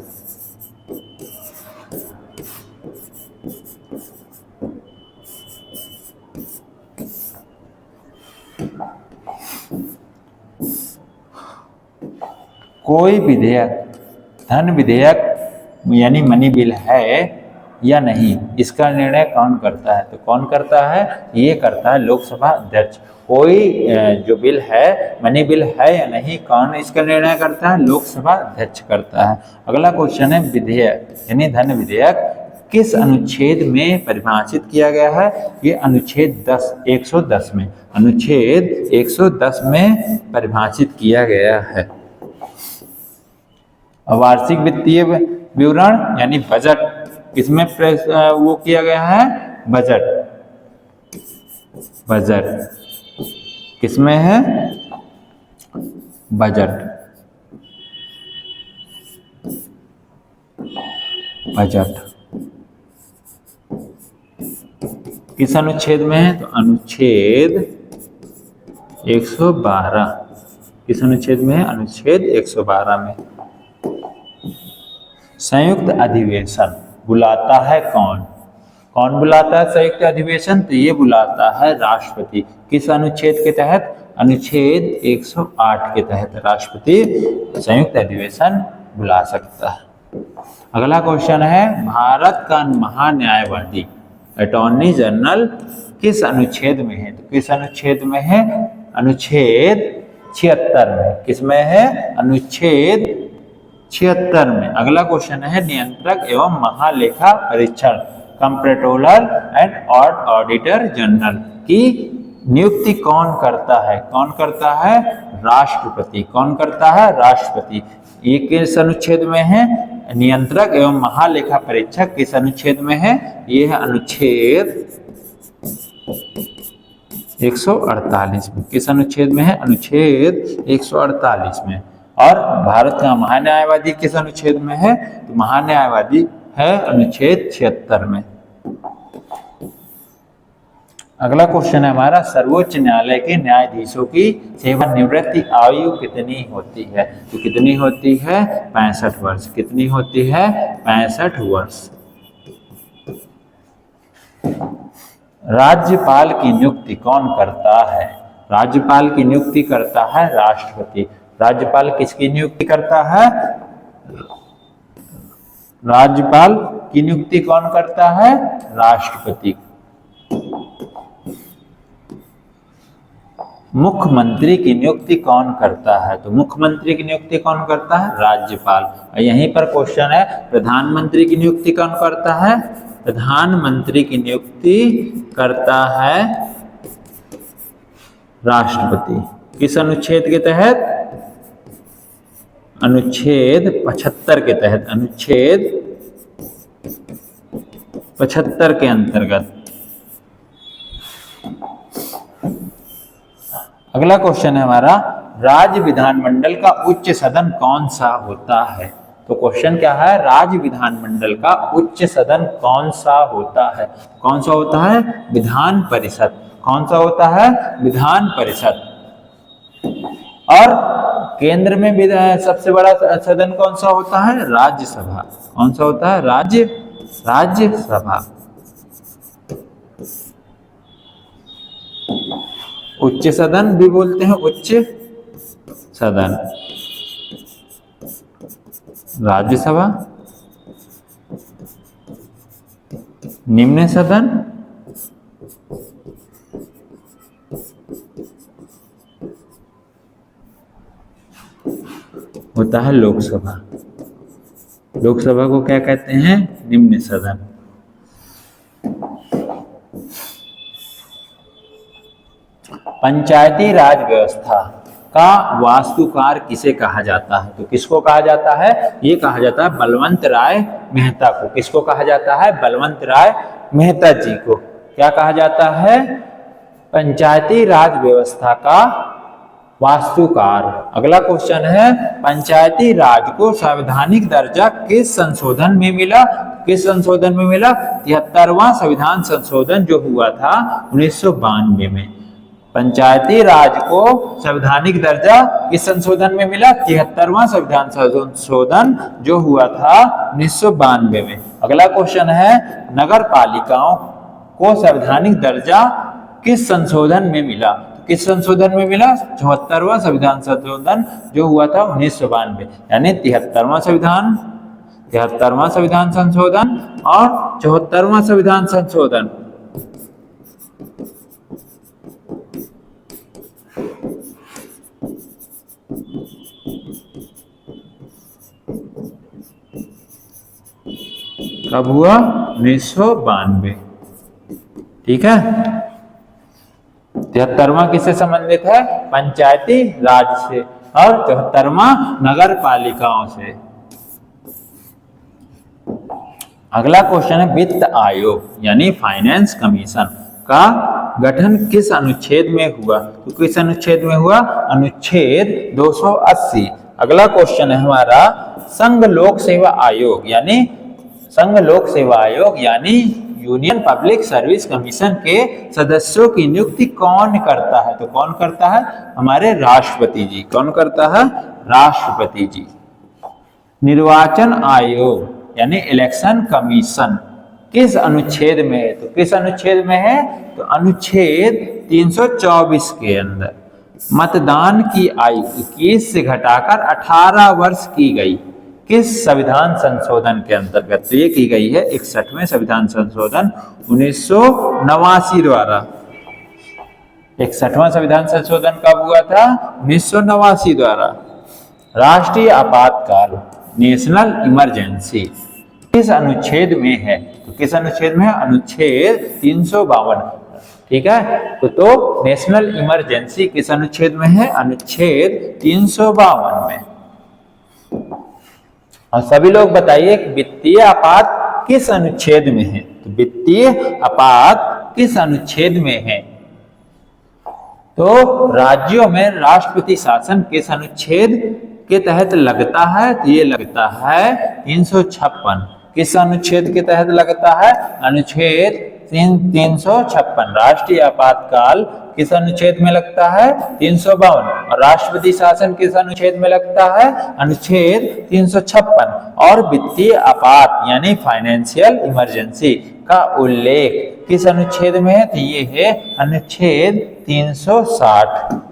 कोई विधेयक धन विधेयक यानी मनी बिल है या नहीं, इसका निर्णय कौन करता है? तो कौन करता है? ये करता है लोकसभा अध्यक्ष। कोई जो बिल है, मनी बिल है या नहीं, कौन इसका निर्णय करता है? लोकसभा अध्यक्ष करता है। अगला क्वेश्चन है विधेयक यानी धन विधेयक किस अनुच्छेद में परिभाषित किया गया है? ये अनुच्छेद 110 में। अनुच्छेद 110 में परिभाषित किया गया है। वार्षिक वित्तीय विवरण यानी बजट किसमें वो किया गया है? बजट किसमें है? बजट किस अनुच्छेद में है? तो अनुच्छेद 112 किस अनुच्छेद में है? अनुच्छेद 112 में। संयुक्त अधिवेशन बुलाता है कौन? कौन बुलाता है संयुक्त अधिवेशन? तो ये बुलाता है राष्ट्रपति। किस अनुच्छेद के तहत? अनुच्छेद 108 के तहत राष्ट्रपति संयुक्त अधिवेशन बुला सकता है। अगला क्वेश्चन है, भारत का महान्यायवादी अटॉर्नी जनरल किस अनुच्छेद में है? तो किस अनुच्छेद में है? अनुच्छेद 76 में। किसमें है? अनुच्छेद 76 में। अगला क्वेश्चन है, नियंत्रक एवं महालेखा परीक्षण कंप्ट्रोलर एंड ऑडिटर जनरल की नियुक्ति कौन करता है? कौन करता है? राष्ट्रपति। कौन करता है? राष्ट्रपति। ये किस अनुच्छेद में है? नियंत्रक एवं महालेखा परीक्षक किस अनुच्छेद में है? ये है अनुच्छेद 148 में। किस अनुच्छेद में है? अनुच्छेद 148 में। और भारत का महान्यायवादी किस अनुच्छेद में है? तो महान्यायवादी है अनुच्छेद 76 में। अगला क्वेश्चन है हमारा, सर्वोच्च न्यायालय के न्यायाधीशों की सेवानिवृत्ति आयु कितनी होती है? तो कितनी होती है? 65 वर्ष। कितनी होती है? 65 वर्ष। राज्यपाल की नियुक्ति कौन करता है? राज्यपाल की नियुक्ति करता है राष्ट्रपति। राज्यपाल किसकी नियुक्ति करता है? राज्यपाल की नियुक्ति कौन करता है? राष्ट्रपति। मुख्यमंत्री की नियुक्ति कौन करता है? तो मुख्यमंत्री की नियुक्ति कौन करता है? राज्यपाल। यहीं पर क्वेश्चन है, प्रधानमंत्री की नियुक्ति कौन करता है? प्रधानमंत्री की नियुक्ति करता है राष्ट्रपति। किस अनुच्छेद के तहत? अनुच्छेद 75 के तहत। अनुच्छेद 75 के अंतर्गत। अगला क्वेश्चन है हमारा, राज्य विधानमंडल का उच्च सदन कौन सा होता है? तो क्वेश्चन क्या है? राज्य विधानमंडल का उच्च सदन कौन सा होता है? कौन सा होता है? विधान परिषद। कौन सा होता है? विधान परिषद। और केंद्र में सबसे बड़ा सदन कौन सा होता है? राज्यसभा। कौन सा होता है? राज्यसभा। उच्च सदन भी बोलते हैं, उच्च सदन राज्यसभा। निम्न सदन होता है लोकसभा। लोकसभा को क्या कहते हैं? निम्न सदन। पंचायती राज व्यवस्था का वास्तुकार किसे कहा जाता है? तो किसको कहा जाता है? ये कहा जाता है बलवंत राय मेहता को। किसको कहा जाता है? बलवंत राय मेहता जी को क्या कहा जाता है? पंचायती राज व्यवस्था का वास्तुकार। अगला क्वेश्चन है, पंचायती राज को संवैधानिक दर्जा किस संशोधन में मिला? किस संशोधन में मिला? 73वां संविधान संशोधन जो हुआ था 1992 में। पंचायती राज को संवैधानिक दर्जा किस संशोधन में मिला? 73वां संविधान संशोधन जो हुआ था 1992 में। अगला क्वेश्चन है, नगर पालिकाओं को संवैधानिक दर्जा किस संशोधन में मिला? किस संशोधन में मिला? 74वां संविधान संशोधन जो हुआ था 1992, यानी 73वां संविधान संशोधन और 74वां संविधान संशोधन। कब हुआ? 1992। ठीक है। 73वां किससे संबंधित है? पंचायती राज से। और 74वां नगर पालिकाओं से। अगला क्वेश्चन है, वित्त आयोग यानी फाइनेंस कमीशन का गठन किस अनुच्छेद में हुआ? तो किस अनुच्छेद में हुआ? अनुच्छेद 280। अगला क्वेश्चन है हमारा, संघ लोक सेवा आयोग यानी यूनियन पब्लिक सर्विस कमीशन के सदस्यों की नियुक्ति कौन करता है? तो कौन करता है? हमारे राष्ट्रपति जी। कौन करता है? राष्ट्रपति जी। निर्वाचन आयोग यानी इलेक्शन कमीशन किस अनुच्छेद में है? तो किस अनुच्छेद में है? तो अनुच्छेद 324 के अंदर मतदान की आयु 21 से घटाकर 18 वर्ष की गई। किस संविधान संशोधन के अंतर्गत? तो ये की गई है 61वें संविधान संशोधन 1989 द्वारा। 61वां संविधान संशोधन कब हुआ था? 1989 द्वारा। राष्ट्रीय आपातकाल नेशनल इमरजेंसी किस अनुच्छेद में है? तो किस अनुच्छेद में है? अनुच्छेद 352। ठीक है, तो नेशनल इमरजेंसी किस अनुच्छेद में है? अनुच्छेद 352 में। और सभी लोग बताइए कि वित्तीय आपात किस अनुच्छेद में है? तो वित्तीय आपात किस अनुच्छेद में है? तो राज्यों में राष्ट्रपति शासन किस अनुच्छेद के तहत लगता है? तो ये लगता है 356। किस अनुच्छेद के तहत लगता है? अनुच्छेद 356। राष्ट्रीय आपातकाल किस अनुच्छेद में लगता है? 352। और राष्ट्रपति शासन किस अनुच्छेद में लगता है? अनुच्छेद 356। और वित्तीय आपात यानी फाइनेंशियल इमरजेंसी का उल्लेख किस अनुच्छेद में है? तो ये है अनुच्छेद 360।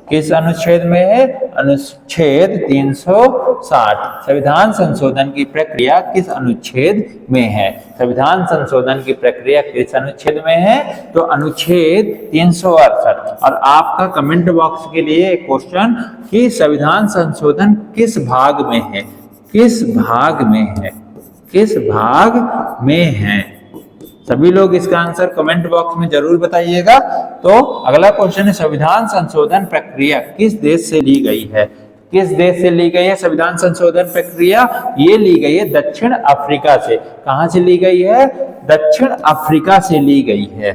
किस अनुच्छेद में है? अनुच्छेद 360। संविधान संशोधन की प्रक्रिया किस अनुच्छेद में है? संविधान संशोधन की प्रक्रिया किस अनुच्छेद में है? तो अनुच्छेद 368। और आपका कमेंट बॉक्स के लिए एक क्वेश्चन कि संविधान संशोधन किस भाग में है? किस भाग में है? किस भाग में है? सभी लोग इसका आंसर कमेंट बॉक्स में जरूर बताइएगा। तो अगला क्वेश्चन है संविधान संशोधन प्रक्रिया किस देश से ली गई है? किस देश से ली गई है संविधान संशोधन प्रक्रिया? ये ली गई है दक्षिण अफ्रीका से। कहां से ली गई है? दक्षिण अफ्रीका से ली गई है।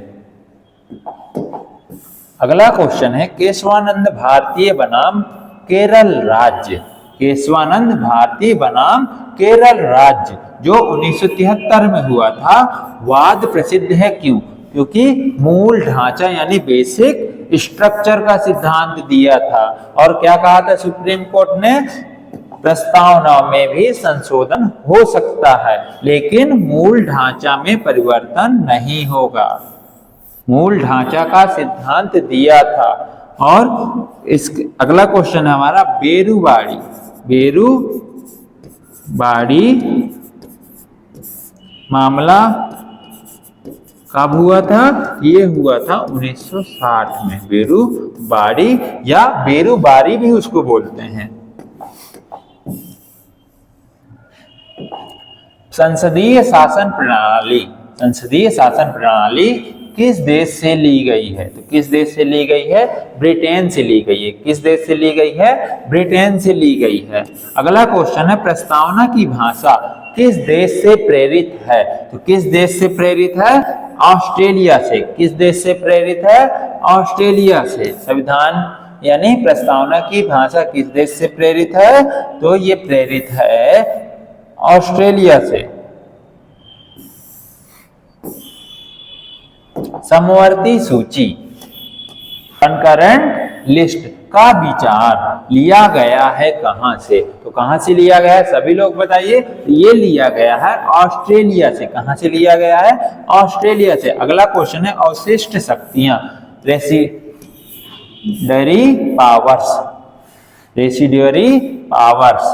अगला क्वेश्चन है केशवानंद भारतीय बनाम केरल राज्य। केशवानंद भारतीय बनाम केरल राज्य जो 1973 में हुआ था, वाद प्रसिद्ध है। क्यों? क्योंकि मूल ढांचा यानी बेसिक स्ट्रक्चर का सिद्धांत दिया था। और क्या कहा था सुप्रीम कोर्ट ने? प्रस्तावना में भी संशोधन हो सकता है लेकिन मूल ढांचा में परिवर्तन नहीं होगा। मूल ढांचा का सिद्धांत दिया था। और इस अगला क्वेश्चन है हमारा बेरूबाड़ी। बेरूबाड़ी मामला कब हुआ था? ये हुआ था 1960 में। बेरूबाड़ी या बेरूबारी भी उसको बोलते हैं। संसदीय शासन प्रणाली। संसदीय शासन प्रणाली किस देश से ली गई है? तो किस देश से ली गई है? ब्रिटेन से ली गई है। किस देश से ली गई है? ब्रिटेन से ली गई है। अगला क्वेश्चन है प्रस्तावना की भाषा किस देश से प्रेरित है? तो किस देश से प्रेरित है? ऑस्ट्रेलिया से। किस देश से प्रेरित है? ऑस्ट्रेलिया से। संविधान यानी प्रस्तावना की भाषा किस देश से प्रेरित है? तो ये प्रेरित है ऑस्ट्रेलिया से। समवर्ती सूची कंकरेंट लिस्ट का विचार लिया गया है कहां से? तो कहां से लिया गया है? सभी लोग बताइए। ये लिया गया है ऑस्ट्रेलिया से। कहां से लिया गया है? ऑस्ट्रेलिया से। अगला क्वेश्चन है अवशिष्ट शक्तियां रेसिड्यूअरी पावर्स। रेसिड्यूअरी पावर्स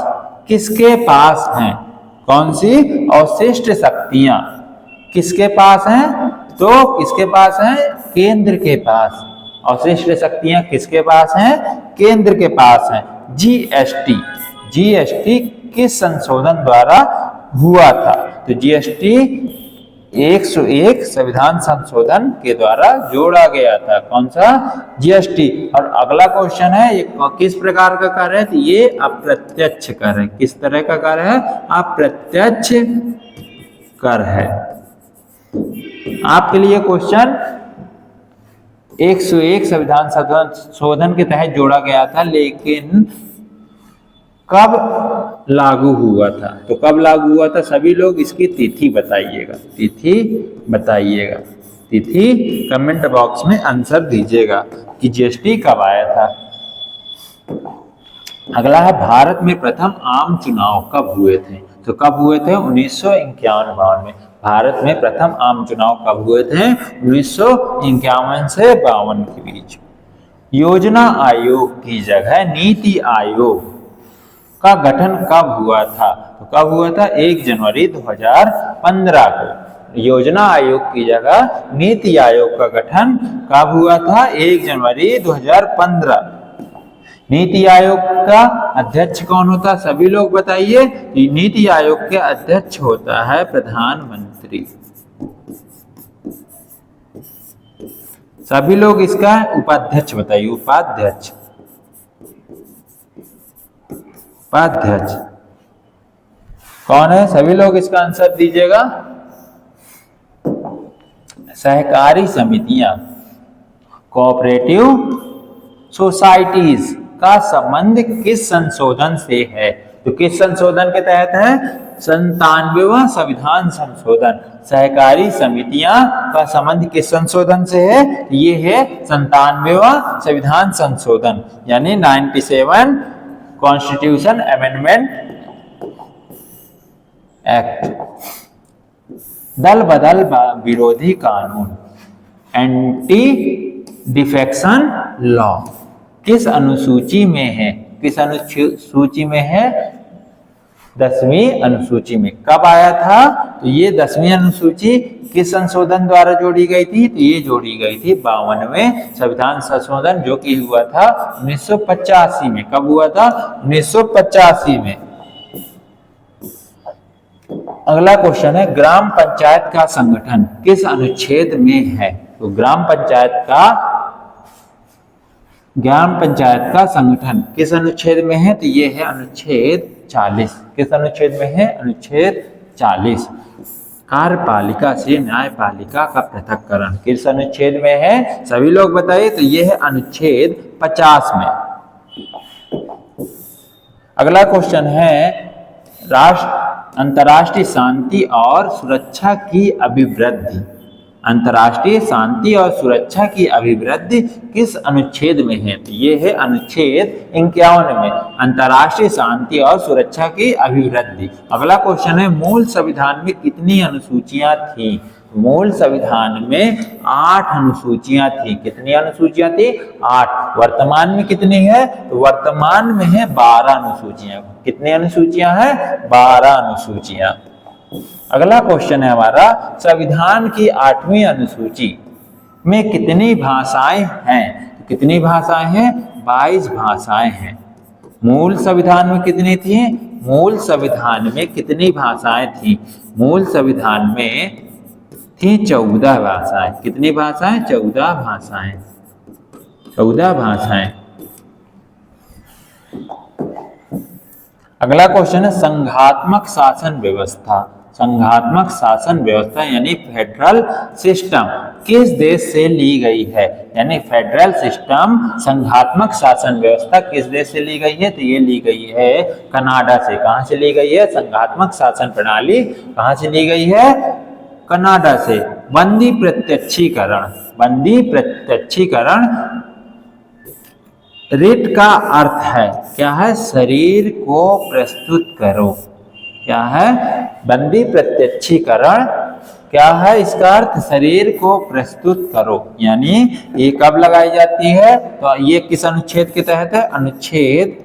किसके पास हैं? कौन सी अवशिष्ट शक्तियां किसके पास हैं? तो किसके पास है? केंद्र के पास। अवशिष्ट शक्तियां किसके पास हैं? केंद्र के पास हैं। जीएसटी। जीएसटी किस संशोधन द्वारा हुआ था? तो जीएसटी 101 संविधान संशोधन के द्वारा जोड़ा गया था। कौन सा? जीएसटी। और अगला क्वेश्चन है ये किस प्रकार का कर है? तो ये अप्रत्यक्ष कर है। किस तरह का कर है? अप्रत्यक्ष कर है। आपके लिए क्वेश्चन 101 संविधान संशोधन के तहत जोड़ा गया था लेकिन कब लागू हुआ था। तो कब लागू हुआ था, सभी लोग इसकी तिथि बताइएगा, तिथि बताइएगा, तिथि कमेंट बॉक्स में आंसर दीजिएगा कि जीएसटी कब आया था। अगला है भारत में प्रथम आम चुनाव कब हुए थे। तो कब हुए थे, 1951 में। भारत में प्रथम आम चुनाव कब हुए थे, 1951 से 52 के बीच। योजना आयोग की जगह नीति आयोग का गठन कब हुआ था। तो कब हुआ था, 1 जनवरी 2015 को। योजना आयोग की जगह नीति आयोग का गठन कब हुआ था, 1 जनवरी 2015। नीति आयोग का अध्यक्ष कौन होता, सभी लोग बताइए। नीति आयोग के अध्यक्ष होता है प्रधानमंत्री। सभी लोग इसका उपाध्यक्ष बताइए, उपाध्यक्ष, उपाध्यक्ष कौन है, सभी लोग इसका आंसर दीजिएगा। सहकारी समितियां, कोऑपरेटिव सोसाइटीज का संबंध किस संशोधन से है। तो किस संशोधन के तहत है, 97वां संविधान संशोधन। सहकारी समितियां का संबंध किस संशोधन से है, ये है 97वां संविधान संशोधन, यानी 97 कॉन्स्टिट्यूशन अमेंडमेंट एक्ट। दल बदल विरोधी कानून, एंटी डिफेक्शन लॉ किस अनुसूची में है, किस अनुसूची में है, 10वीं अनुसूची में। कब आया था, तो ये 10वीं अनुसूची किस संशोधन द्वारा जोड़ी गई थी, तो ये जोड़ी गई थी 52वें संविधान संशोधन, जो कि हुआ था 1985 में। कब हुआ था, 1985 में। अगला क्वेश्चन है, ग्राम पंचायत का संगठन किस अनुच्छेद में है। तो ग्राम पंचायत का संगठन किस अनुच्छेद में है, तो ये है अनुच्छेद 40। किस अनुच्छेद में है, अनुच्छेद 40। कार्यपालिका से न्यायपालिका का पृथक्करण किस अनुच्छेद में है, सभी लोग बताइए। तो ये है अनुच्छेद 50 में। अगला क्वेश्चन है, अंतर्राष्ट्रीय शांति और सुरक्षा की अभिवृद्धि, अंतर्राष्ट्रीय शांति और सुरक्षा की अभिवृद्धि किस अनुच्छेद में है, तो ये है अनुच्छेद 51 में, अंतर्राष्ट्रीय शांति और सुरक्षा की अभिवृद्धि। अगला क्वेश्चन है, मूल संविधान में कितनी अनुसूचियां थी। मूल संविधान में 8 अनुसूचियां थी। कितनी अनुसूचियां थी, 8। वर्तमान में कितनी है, तो वर्तमान में है 12 अनुसूचियां। कितनी अनुसूचियां हैं, 12 अनुसूचियां। अगला क्वेश्चन है हमारा, संविधान की 8वीं अनुसूची में कितनी भाषाएं हैं। तो कितनी भाषाएं हैं, 22 भाषाएं हैं। मूल संविधान में कितनी थी, मूल संविधान में कितनी भाषाएं थी, मूल संविधान में थी 14 भाषाएं। कितनी भाषाएं, 14 भाषाएं, 14 भाषाएं। अगला क्वेश्चन है, संघात्मक शासन व्यवस्था, संघात्मक शासन व्यवस्था यानी फेडरल सिस्टम किस देश से ली गई है। यानी फेडरल सिस्टम, संघात्मक शासन व्यवस्था किस देश से ली गई है, तो ये ली गई है कनाडा से। कहां से ली गई है, संघात्मक शासन प्रणाली कहां से ली गई है, कनाडा से। बंदी प्रत्यक्षीकरण, बंदी प्रत्यक्षीकरण रिट का अर्थ है, क्या है, शरीर को प्रस्तुत करो। क्या है, बंदी प्रत्यक्षीकरण क्या है, इसका अर्थ शरीर को प्रस्तुत करो। यानी ये कब लगाई जाती है, तो ये किस अनुच्छेद के तहत है, अनुच्छेद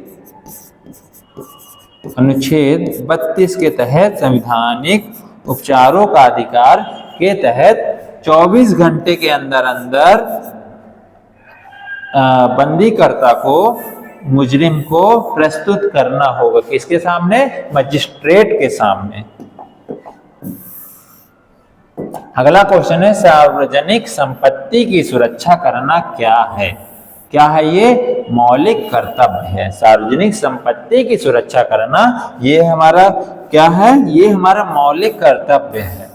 32 के तहत, संवैधानिक उपचारों का अधिकार के तहत 24 घंटे के अंदर अंदर बंदीकर्ता को, मुजरिम को प्रस्तुत करना होगा। किसके सामने, मजिस्ट्रेट के सामने। अगला क्वेश्चन है, सार्वजनिक संपत्ति की सुरक्षा करना क्या है। क्या है, ये मौलिक कर्तव्य है। सार्वजनिक संपत्ति की सुरक्षा करना ये हमारा क्या है, ये हमारा मौलिक कर्तव्य है।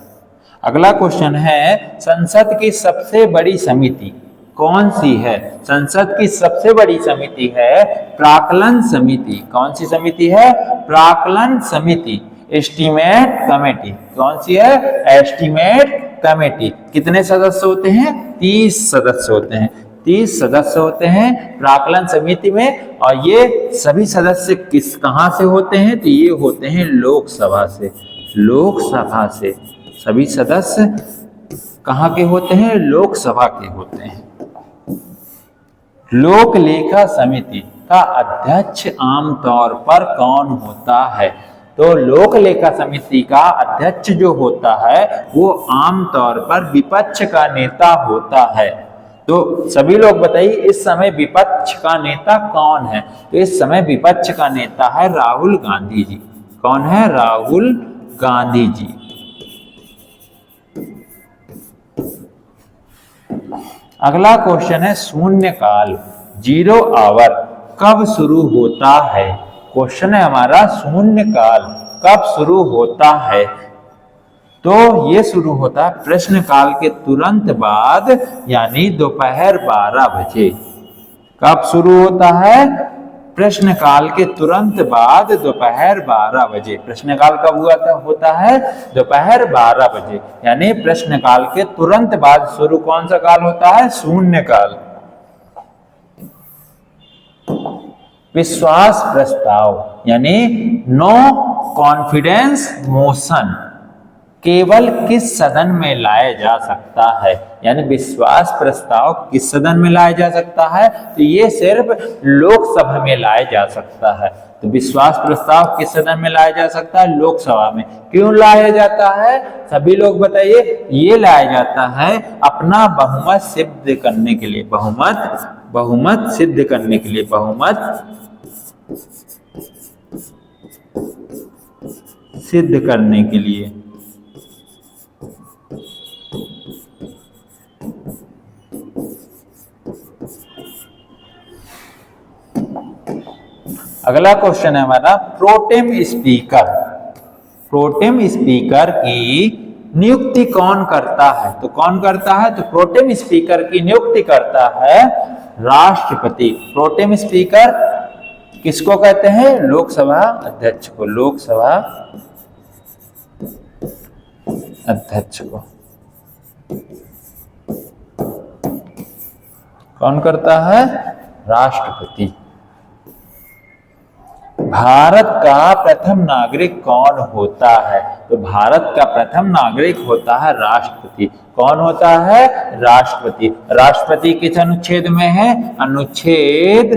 अगला क्वेश्चन है, संसद की सबसे बड़ी समिति कौन सी है? संसद की सबसे बड़ी समिति है प्राक्कलन समिति। कौन सी समिति है? प्राक्कलन समिति, एस्टीमेट कमेटी। कौन सी है? Estimate committee. कितने सदस्य होते हैं? 30 सदस्य होते हैं। 30 सदस्य होते हैं प्राक्कलन समिति में। और ये सभी सदस्य कहाँ से होते हैं? तो ये होते हैं लोकसभा से। लोकसभा से सभी सदस्य कहाँ के होते हैं? लोकसभा के होते हैं। लोक लेखा समिति का अध्यक्ष आमतौर पर कौन होता है? तो लोक लेखा समिति का अध्यक्ष जो होता है वो आमतौर पर विपक्ष का नेता होता है। तो सभी लोग बताइए इस समय विपक्ष का नेता कौन है? तो इस समय विपक्ष का नेता है राहुल गांधी जी। कौन है? राहुल गांधी जी। अगला क्वेश्चन है शून्यकाल, 0 आवर कब शुरू होता है? क्वेश्चन है हमारा शून्यकाल कब शुरू होता है? तो ये शुरू होता है प्रश्नकाल के तुरंत बाद, यानी दोपहर 12 बजे। कब शुरू होता है? प्रश्नकाल के तुरंत बाद दोपहर 12 बजे। प्रश्नकाल कब होता है? दोपहर 12 बजे, यानी प्रश्नकाल के तुरंत बाद शुरू कौन सा काल होता है? शून्यकाल। विश्वास प्रस्ताव यानी नो कॉन्फिडेंस मोशन केवल किस सदन में लाया जा सकता है? यानी विश्वास प्रस्ताव किस सदन में लाया जा सकता है? तो ये सिर्फ लोकसभा में लाया जा सकता है। तो विश्वास प्रस्ताव किस सदन में लाया जा सकता है? लोकसभा में। क्यों लाया जाता है? सभी लोग बताइए। ये लाया जाता है अपना बहुमत सिद्ध करने के लिए। बहुमत सिद्ध करने के लिए। बहुमत सिद्ध करने के लिए। अगला क्वेश्चन है हमारा प्रोटेम स्पीकर। प्रोटेम स्पीकर की नियुक्ति कौन करता है? तो कौन करता है? तो प्रोटेम स्पीकर की नियुक्ति करता है राष्ट्रपति। प्रोटेम स्पीकर किसको कहते हैं? लोकसभा अध्यक्ष को। लोकसभा अध्यक्ष को कौन करता है? राष्ट्रपति। भारत का प्रथम नागरिक कौन होता है? तो भारत का प्रथम नागरिक होता है राष्ट्रपति। कौन होता है? राष्ट्रपति। राष्ट्रपति किस अनुच्छेद में है? अनुच्छेद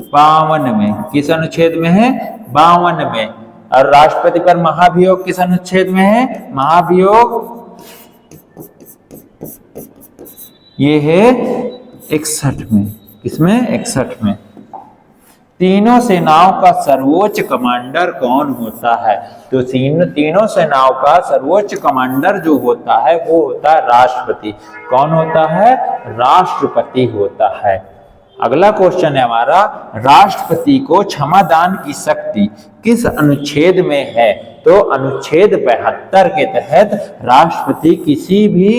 52 में। किस अनुच्छेद में है? 52 में। और राष्ट्रपति पर महाभियोग किस अनुच्छेद में है? महाभियोग ये है 61 में। किसमें? 61 में। तीनों सेनाओं का सर्वोच्च कमांडर कौन होता है? तो तीनों सेनाओं का सर्वोच्च कमांडर जो होता है वो होता है राष्ट्रपति। कौन होता है? राष्ट्रपति होता है। अगला क्वेश्चन है हमारा राष्ट्रपति को क्षमादान की शक्ति किस अनुच्छेद में है? तो अनुच्छेद 72 के तहत राष्ट्रपति किसी भी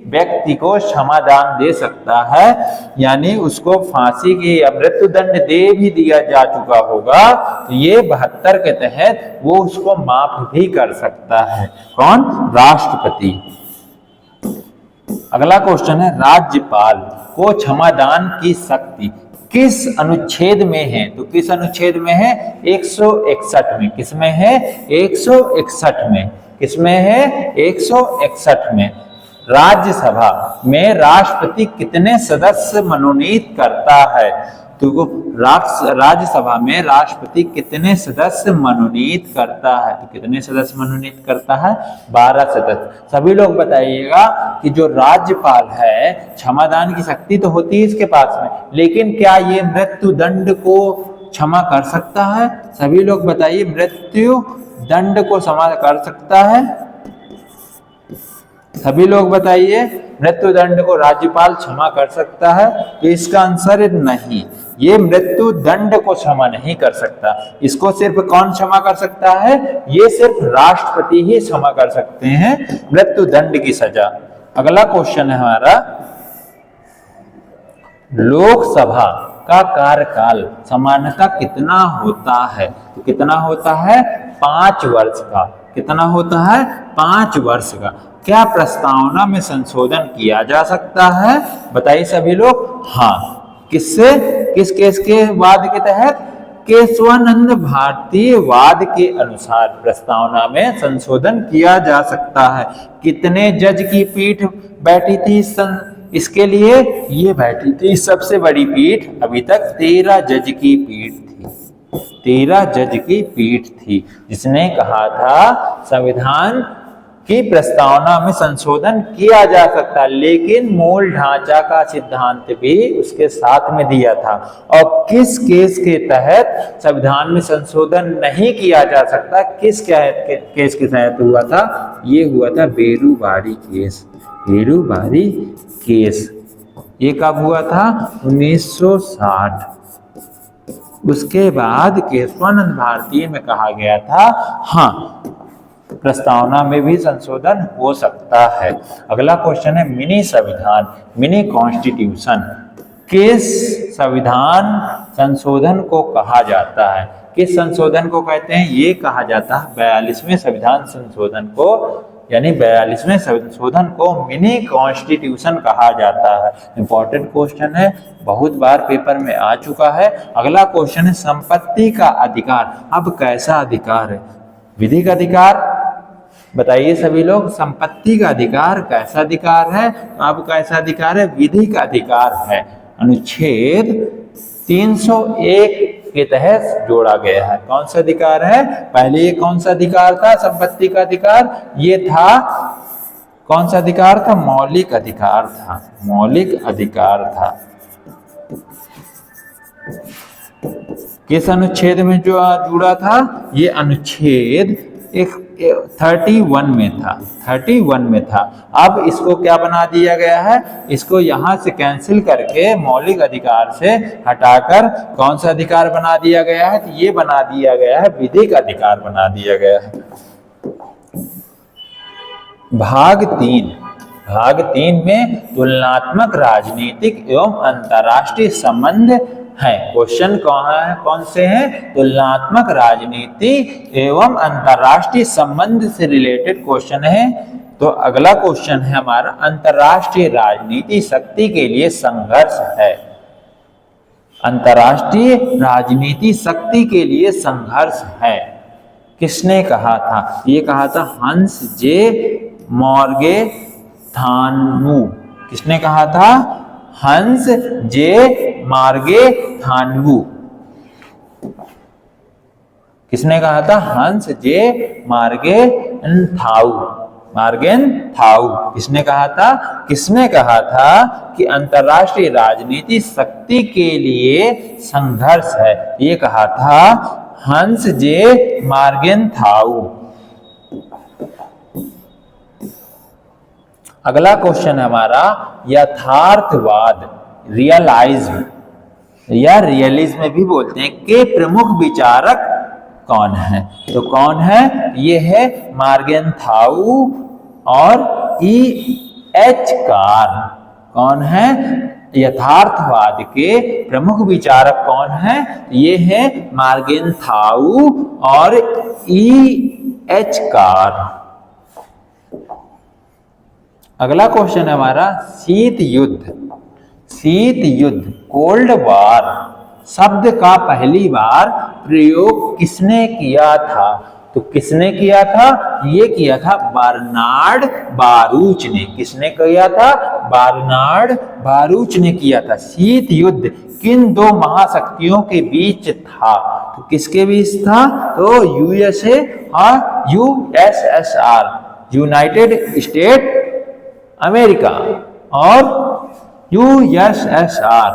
व्यक्ति को क्षमादान दे सकता है, यानी उसको फांसी की या मृत्युदंड दे भी दिया जा चुका होगा तो ये 72 के तहत वो उसको माफ भी कर सकता है। कौन? राष्ट्रपति। अगला क्वेश्चन है राज्यपाल को क्षमादान की शक्ति किस अनुच्छेद में है? तो किस अनुच्छेद में है? 161 में। किसमें है? 161 में। किसमें है? 161 में। राज्यसभा में राष्ट्रपति कितने सदस्य मनोनीत करता है? तो राज्यसभा में राष्ट्रपति कितने सदस्य मनोनीत करता है? तो कितने सदस्य मनोनीत करता है? 12 सदस्य। सभी लोग बताइएगा कि जो राज्यपाल है क्षमादान की शक्ति तो होती है इसके पास में, लेकिन क्या ये मृत्यु दंड को क्षमा कर सकता है? सभी लोग बताइए, मृत्यु दंड को क्षमा कर सकता है? सभी लोग बताइए, मृत्यु दंड को राज्यपाल क्षमा कर सकता है? तो इसका आंसर है नहीं, ये मृत्यु दंड को क्षमा नहीं कर सकता। इसको सिर्फ कौन क्षमा कर सकता है? ये सिर्फ राष्ट्रपति ही क्षमा कर सकते हैं मृत्यु दंड की सजा। अगला क्वेश्चन है हमारा लोकसभा का कार्यकाल सामान्यतः कितना होता है? तो कितना होता है? 5 वर्ष का। कितना होता है? 5 वर्ष का। क्या प्रस्तावना में संशोधन किया जा सकता है? बताइए सभी लोग। हाँ, किससे? किस केस के वाद के तहत? केशवानंद भारतीय वाद के अनुसार प्रस्तावना में संशोधन किया जा सकता है। कितने जज की पीठ बैठी थी इसके लिए? ये बैठी थी सबसे बड़ी पीठ अभी तक 13 जज की पीठ थी। 13 जज की पीठ थी जिसने कहा था संविधान की प्रस्तावना में संशोधन किया जा सकता है, लेकिन मूल ढांचा का सिद्धांत भी उसके साथ में दिया था। और किस केस के तहत संविधान में संशोधन नहीं किया जा सकता? किस केस के तहत हुआ था? ये हुआ था बेरूबारी केस। बेरूबारी केस ये कब हुआ था? 1960। उसके बाद केशवानंद भारतीय में कहा गया था हाँ, प्रस्तावना में भी संशोधन हो सकता है। अगला क्वेश्चन है मिनी संविधान, मिनी कॉन्स्टिट्यूशन। किस संविधान संशोधन को कहा जाता है? किस संशोधन को कहते हैं? ये कहा जाता है 42वें संविधान संशोधन को, यानी 42वें संशोधन को मिनी कॉन्स्टिट्यूशन कहा जाता है। इंपॉर्टेंट क्वेश्चन है, बहुत बार पेपर में आ चुका है। अगला क्वेश्चन है संपत्ति का अधिकार। अब कैसा अधिकार है? विधिक अधिकार। बताइए सभी लोग, संपत्ति का अधिकार कैसा अधिकार है? अब कैसा अधिकार है? विधिक अधिकार है। अनुच्छेद 301 के तहत जोड़ा गया है। कौन सा अधिकार है? पहले ये कौन सा अधिकार था? संपत्ति का अधिकार। ये था कौन सा अधिकार था? मौलिक अधिकार था। मौलिक अधिकार था। किस अनुच्छेद में जो जुड़ा था? ये अनुच्छेद 31 में था। 31 में था। अब इसको क्या बना दिया गया है? इसको यहां से कैंसिल करके मौलिक अधिकार से हटाकर कौन सा अधिकार बना दिया गया है? तो ये बना दिया गया है विधिक अधिकार बना दिया गया है। भाग 3। भाग 3 में तुलनात्मक राजनीतिक एवं अंतर्राष्ट्रीय संबंध है। क्वेश्चन कौन से हैं? तुलनात्मक राजनीति एवं अंतर्राष्ट्रीय संबंध से रिलेटेड क्वेश्चन है। तो अगला क्वेश्चन है हमारा अंतर्राष्ट्रीय राजनीति शक्ति के लिए संघर्ष है। अंतर्राष्ट्रीय राजनीति शक्ति के लिए संघर्ष है। किसने कहा था? ये कहा था हंस जे मॉर्गेथानु। किसने कहा था? हंस जे मार्गेथानु। किसने कहा था? हंस जे मार्गेथाउ। मार्गेथाउ किसने कहा था? किसने कहा था कि अंतर्राष्ट्रीय राजनीति शक्ति के लिए संघर्ष है? ये कहा था हंस जे मार्गेथाउ। अगला क्वेश्चन है हमारा यथार्थवाद, रियलाइज्म या रियलिज्म भी बोलते हैं, के प्रमुख विचारक कौन है? तो कौन है? ये है मार्गेथाउ और E.H. कार। कौन है? यथार्थवाद के प्रमुख विचारक कौन है? ये है मार्गेथाउ और E.H. कार। अगला क्वेश्चन है हमारा शीत युद्ध। शीत युद्ध, कोल्ड वॉर शब्द का पहली बार प्रयोग किसने किया था? तो किसने किया था? ये किया था बर्नार्ड बारूच ने। किसने किया था? बर्नार्ड बारूच ने किया था। शीत युद्ध किन दो महाशक्तियों के बीच था? तो किसके बीच था? तो यूएसए और यूएसएसआर, यूनाइटेड स्टेट अमेरिका और यूएसएसआर।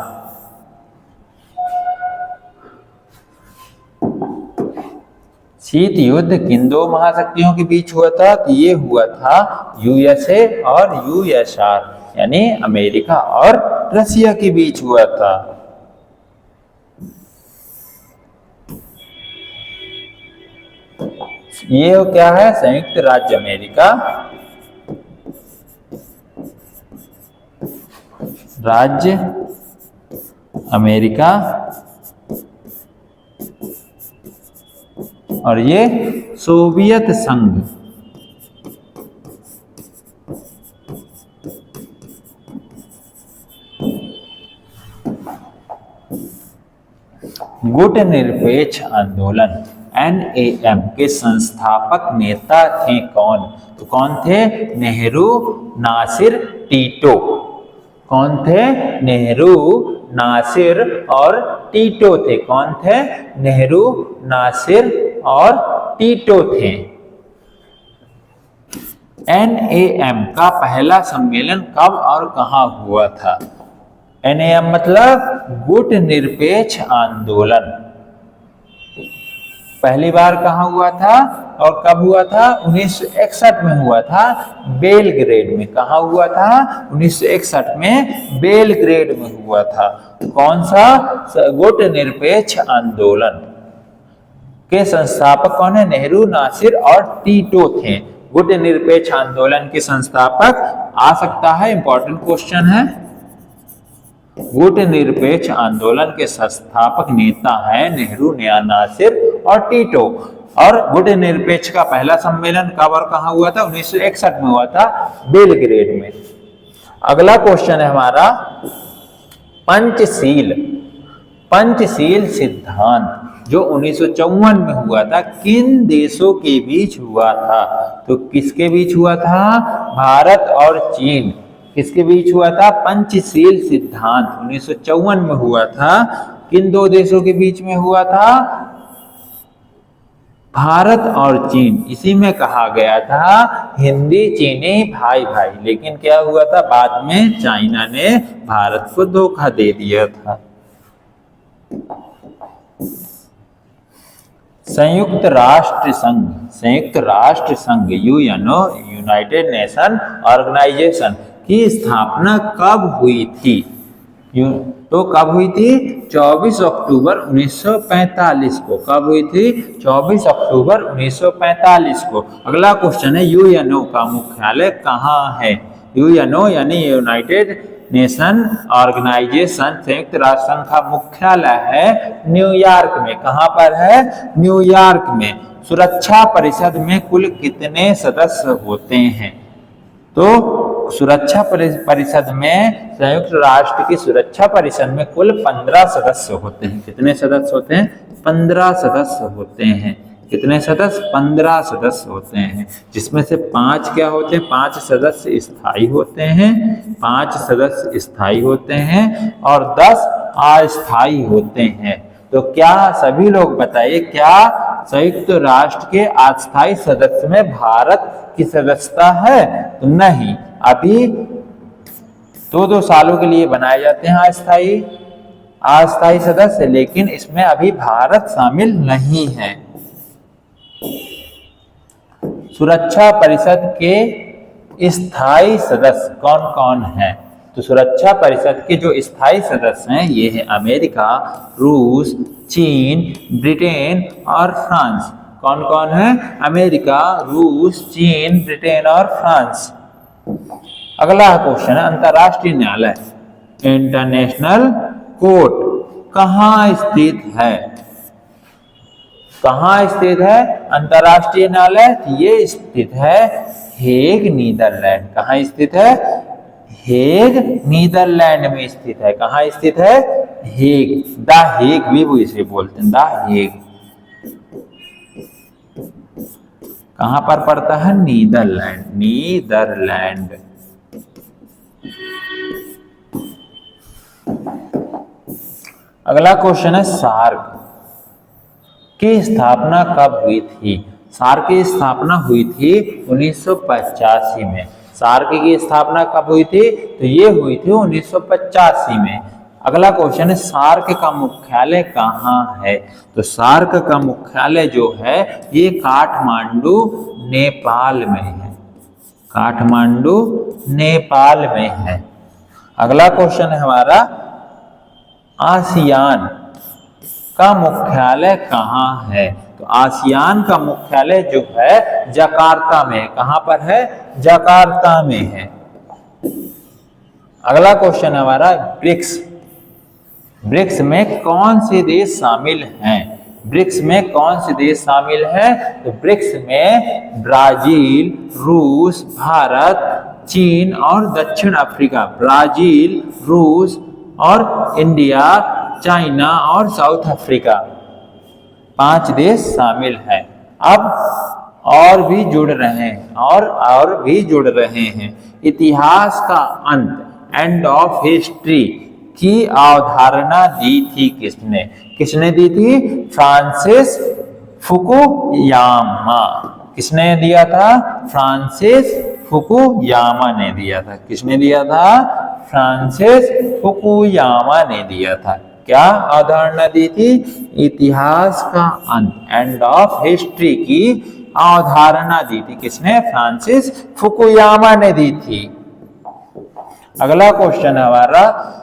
शीत युद्ध किन दो महाशक्तियों के बीच हुआ था? तो ये हुआ था यूएसए और यूएसआर, यानी अमेरिका और रसिया के बीच हुआ था। ये क्या है? संयुक्त राज्य अमेरिका, राज्य अमेरिका और ये सोवियत संघ। गुटनिरपेक्ष आंदोलन NAM के संस्थापक नेता थे कौन? तो कौन थे? नेहरू, नासिर, टीटो। कौन थे? नेहरू, नासिर और टीटो थे। कौन थे? नेहरू, नासिर और टीटो थे। NAM का पहला सम्मेलन कब और कहां हुआ था? NAM मतलब गुटनिरपेक्ष आंदोलन पहली बार कहां हुआ था और कब हुआ था? 1961 में हुआ था, बेलग्रेड में। कहां हुआ था? 1961 में बेलग्रेड में हुआ था। कौन सा? गुटनिरपेक्ष आंदोलन के संस्थापक कौन है? नेहरू, नासिर और टीटो थे। गुटनिरपेक्ष आंदोलन के संस्थापक आ सकता है, इंपॉर्टेंट क्वेश्चन है। गुटनिरपेक्ष आंदोलन के संस्थापक नेता है नेहरू, नासिर और टीटो। और गुटनिरपेक्ष का पहला सम्मेलन कब और कहां हुआ था? 1961 में हुआ था, बेलग्रेड में। अगला क्वेश्चन है हमारा पंचशील। पंचशील सिद्धांत जो 1954 में हुआ था, किन देशों के बीच हुआ था? तो किसके बीच हुआ था? भारत और चीन। किसके बीच हुआ था? पंचशील सिद्धांत 1954 में हुआ था। किन दो देशों के बीच में हुआ था? भारत और चीन। इसी में कहा गया था हिंदी चीनी भाई भाई, लेकिन क्या हुआ था? बाद में चाइना ने भारत को धोखा दे दिया था। संयुक्त राष्ट्र संघ, संयुक्त राष्ट्र संघ यूएनओ, यूनाइटेड नेशन ऑर्गेनाइजेशन की स्थापना कब हुई थी? तो कब हुई थी? 24 अक्टूबर 1945 को। कब हुई थी? 24 अक्टूबर 1945 को। अगला क्वेश्चन है यूएनओ का मुख्यालय कहाँ है? यूएनओ यानी यूनाइटेड नेशन ऑर्गेनाइजेशन, संयुक्त राष्ट्र संघ का मुख्यालय है न्यूयॉर्क में। कहाँ पर है? न्यूयॉर्क में। सुरक्षा परिषद में कुल कितने सदस्य होते हैं? तो सुरक्षा परिषद में, संयुक्त राष्ट्र की सुरक्षा परिषद में कुल 15 सदस्य होते हैं। कितने सदस्य होते हैं? 15 सदस्य होते हैं। कितने सदस्य? 15 सदस्य होते हैं, जिसमें से 5 क्या होते हैं? 5 सदस्य स्थायी होते हैं, 5 सदस्य स्थायी होते हैं और 10 अस्थायी होते हैं। तो क्या सभी लोग बताइए, क्या संयुक्त राष्ट्र के अस्थायी सदस्य में भारत की सदस्यता है? तो नहीं, अभी 2-2 सालों के लिए बनाए जाते हैं अस्थायी सदस्य, लेकिन इसमें अभी भारत शामिल नहीं है। सुरक्षा परिषद के स्थायी सदस्य कौन कौन हैं? तो सुरक्षा परिषद के जो स्थायी सदस्य हैं ये है अमेरिका, रूस, चीन, ब्रिटेन और फ्रांस। कौन कौन है? अमेरिका, रूस, चीन, ब्रिटेन और फ्रांस। अगला क्वेश्चन है अंतरराष्ट्रीय न्यायालय, इंटरनेशनल कोर्ट कहाँ स्थित है? कहाँ स्थित है अंतरराष्ट्रीय न्यायालय? ये स्थित है हेग, नीदरलैंड। कहाँ स्थित है? हेग, नीदरलैंड में स्थित है। कहाँ स्थित है? हेग, द हेग भी वो इसे बोलते हैं, द हेग। कहां पर पड़ता है? Netherland, Netherland. अगला क्वेश्चन है सार्क की स्थापना कब हुई थी? सार्क की स्थापना हुई थी 1985 में। सार्क की स्थापना कब हुई थी? तो ये हुई थी 1985 में। अगला क्वेश्चन है सार्क का मुख्यालय कहाँ है? तो सार्क का मुख्यालय जो है ये काठमांडू, नेपाल में है। काठमांडू, नेपाल में है। अगला क्वेश्चन है हमारा आसियान का मुख्यालय कहाँ है? तो आसियान का मुख्यालय जो है जकार्ता में। कहां पर है? जकार्ता में है। अगला क्वेश्चन हमारा ब्रिक्स ब्रिक्स में कौन से देश शामिल हैं? ब्रिक्स में कौन से देश शामिल हैं? तो ब्रिक्स में ब्राजील, रूस, भारत, चीन और दक्षिण अफ्रीका। ब्राजील, रूस और इंडिया, चाइना और साउथ अफ्रीका, 5 देश शामिल हैं। अब और भी जुड़ रहे हैं और भी जुड़ रहे हैं। इतिहास का अंत, एंड ऑफ हिस्ट्री की अवधारणा दी थी किसने? किसने दी थी? Francis Fukuyama. किसने दिया था? फ्रांसिस फुकुयामा ने दिया था। किसने दिया था? फ्रांसिस फुकुयामा ने दिया था। क्या अवधारणा दी थी? इतिहास का अंत, एंड ऑफ हिस्ट्री की अवधारणा दी थी। किसने? फ्रांसिस फुकुयामा ने दी थी। अगला क्वेश्चन हमारा,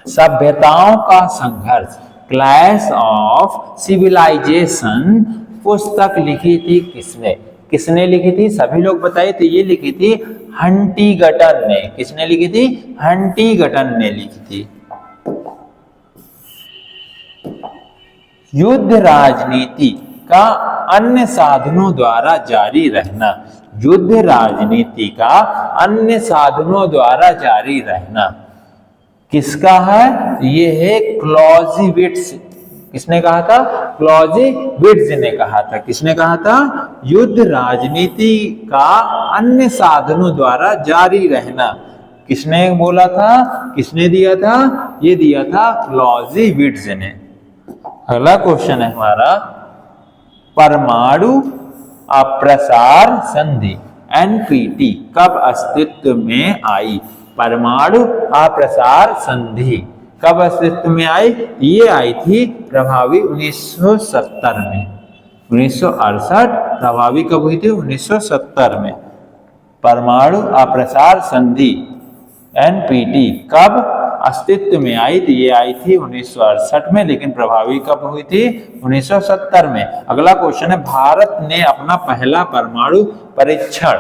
सभ्यताओं का संघर्ष, क्लैश ऑफ सिविलाइजेशन पुस्तक लिखी थी किसने? किसने लिखी थी? सभी लोग बताइए। तो ये लिखी थी हंटिंगटन ने। किसने लिखी थी? हंटिंगटन ने लिखी थी। युद्ध राजनीति का अन्य साधनों द्वारा जारी रहना। युद्ध राजनीति का अन्य साधनों द्वारा जारी रहना किसका है? ये है क्लॉज़ेविट्ज़। किसने कहा था? क्लॉज़ेविट्ज़ ने कहा था। किसने कहा था? युद्ध राजनीति का अन्य साधनों द्वारा जारी रहना किसने बोला था? किसने दिया था? ये दिया था क्लॉज़ेविट्ज़ ने। अगला क्वेश्चन है हमारा, परमाणु अप्रसार संधि एनपीटी कब अस्तित्व में आई? परमाणु अप्रसार संधि कब अस्तित्व में आई? ये आई थी प्रभावी 1970 में। 1968 प्रभावी कब हुई थी? 1970 में। परमाणु अप्रसार संधि एनपीटी कब अस्तित्व में आई? तो ये आई थी 1968 में, लेकिन प्रभावी कब हुई थी? 1970 में। अगला क्वेश्चन है, भारत ने अपना पहला परमाणु परीक्षण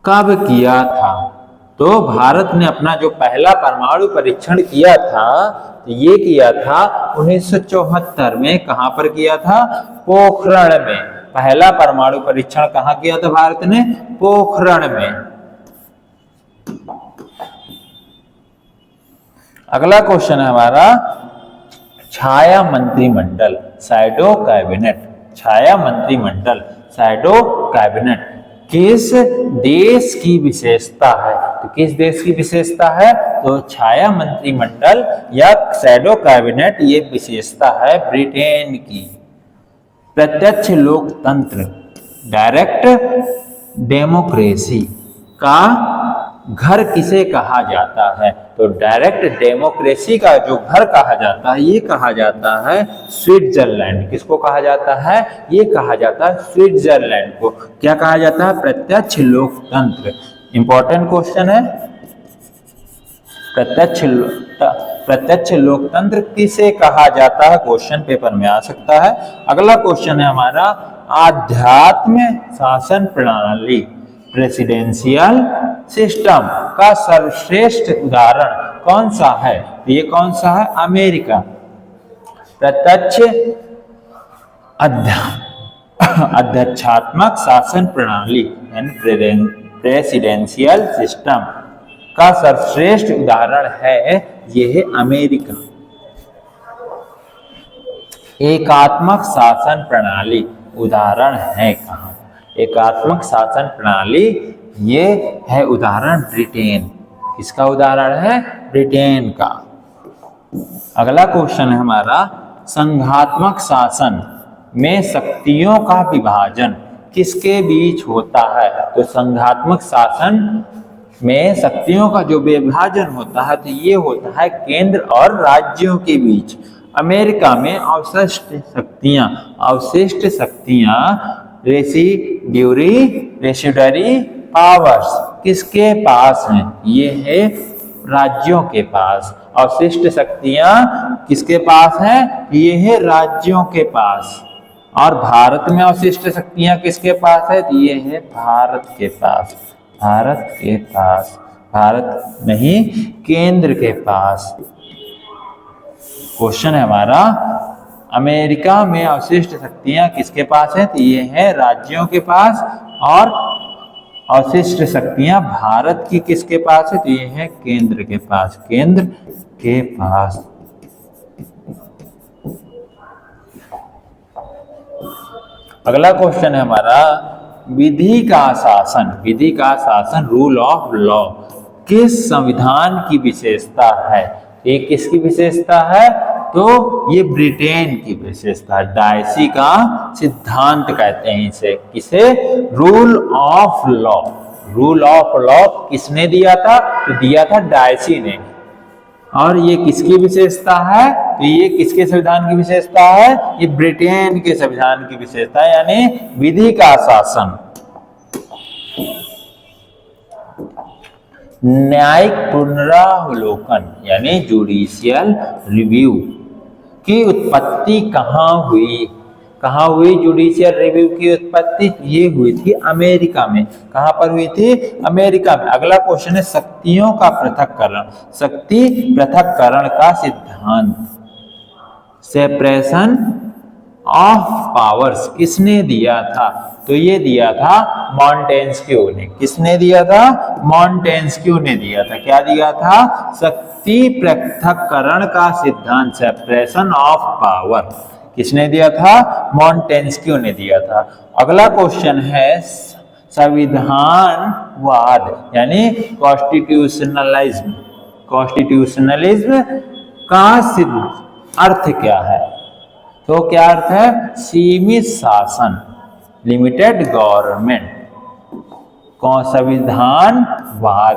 कब किया था? तो भारत ने अपना जो पहला परमाणु परीक्षण किया था, तो ये किया था 1974 में। कहां पर किया था? पोखरण में। पहला परमाणु परीक्षण कहां किया था भारत ने? पोखरण में। अगला क्वेश्चन है हमारा, छाया मंत्रिमंडल, शैडो कैबिनेट। छाया मंत्रिमंडल, शैडो कैबिनेट किस देश की विशेषता है? तो किस देश की विशेषता है? तो छाया मंत्रिमंडल या शैडो कैबिनेट ये विशेषता है ब्रिटेन की। प्रत्यक्ष लोकतंत्र, डायरेक्ट डेमोक्रेसी का घर किसे कहा जाता है? तो डायरेक्ट डेमोक्रेसी का जो घर कहा जाता है, ये कहा जाता है स्विट्जरलैंड। किसको कहा जाता है? ये कहा जाता है स्विट्जरलैंड को। क्या कहा जाता है? प्रत्यक्ष लोकतंत्र। इंपॉर्टेंट क्वेश्चन है। प्रत्यक्ष लोकतंत्र किसे कहा जाता है? क्वेश्चन पेपर में आ सकता है। अगला क्वेश्चन है हमारा, आध्यात्म शासन प्रणाली, प्रेसिडेंशियल सिस्टम का सर्वश्रेष्ठ उदाहरण कौन सा है? ये कौन सा है? अमेरिका। प्रत्यक्ष अध्यक्षात्मक शासन प्रणाली यानी प्रेसिडेंशियल सिस्टम का सर्वश्रेष्ठ उदाहरण है, ये है अमेरिका। एकात्मक शासन प्रणाली उदाहरण है कहाँ? एकात्मक शासन प्रणाली ये है उदाहरण ब्रिटेन। किसका उदाहरण है? ब्रिटेन का। अगला क्वेश्चन है हमारा, संघात्मक शासन में शक्तियों का विभाजन किसके बीच होता है? तो संघात्मक शासन में शक्तियों का जो विभाजन होता है, तो ये होता है केंद्र और राज्यों के बीच। अमेरिका में अवशिष्ट शक्तियां रेसिड्यूरी पावर्स किसके पास हैं? ये है राज्यों के पास। अवशिष्ट शक्तियां किसके पास हैं? ये है राज्यों के पास। और भारत में अवशिष्ट शक्तियां किसके पास है? तो ये है भारत के पास। भारत के पास भारत नहीं, केंद्र के पास। क्वेश्चन है हमारा, अमेरिका में अवशिष्ट शक्तियां किसके पास है? तो ये है राज्यों के पास, और अवशिष्ट शक्तियां भारत की किसके पास है? तो ये है केंद्र के पास, केंद्र के पास। अगला क्वेश्चन है हमारा, विधि का शासन रूल ऑफ लॉ किस संविधान की विशेषता है? ये किसकी विशेषता है? तो ये ब्रिटेन की विशेषता, डायसी का सिद्धांत कहते हैं इसे। किसे? Rule of law. Rule of law किसने दिया था? तो दिया था डायसी ने। और ये किसकी विशेषता है? तो ये किसके संविधान की विशेषता है? ये ब्रिटेन के संविधान की विशेषता है, यानी विधि का शासन। न्यायिक पुनरावलोकन यानी जुडिशियल रिव्यू की उत्पत्ति कहाँ हुई? कहाँ हुई जुडिशियल रिव्यू की उत्पत्ति? ये हुई थी अमेरिका में। कहाँ पर हुई थी? अमेरिका में। अगला क्वेश्चन है, शक्तियों का पृथक्करण, शक्ति पृथक्करण का सिद्धांत, सेपरेशन ऑफ पावर्स किसने दिया था? तो ये दिया था मॉन्टेस्क्यू ने। किसने दिया था? मॉन्टेस्क्यू ने दिया था। क्या दिया था? शक्ति पृथक्करण का सिद्धांत, सेपरेशन ऑफ पावर। किसने दिया था? मॉन्टेस्क्यू ने दिया था। अगला क्वेश्चन है, संविधानवाद यानी कॉन्स्टिट्यूशनलिज्म, कॉन्स्टिट्यूशनलिज्म का अर्थ क्या है? तो क्या अर्थ है? सीमित शासन, लिमिटेड गवर्नमेंट। संविधानवाद,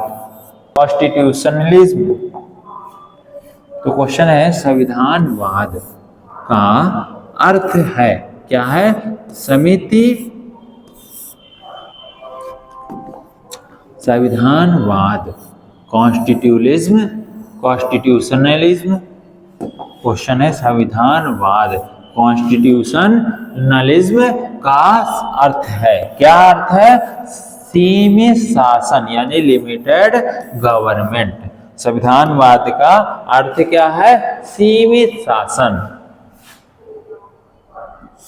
कॉन्स्टिट्यूशनलिज्म। तो क्वेश्चन है, संविधानवाद का अर्थ है क्या है? समिति, संविधानवाद, कॉन्स्टिट्यूशनलिज्म, कॉन्स्टिट्यूशनलिज्म। क्वेश्चन है, संविधानवाद, कॉन्स्टिट्यूशनलिज्म का अर्थ है, क्या अर्थ है? सीमित शासन यानी लिमिटेड गवर्नमेंट। संविधानवाद का अर्थ क्या है? सीमित शासन।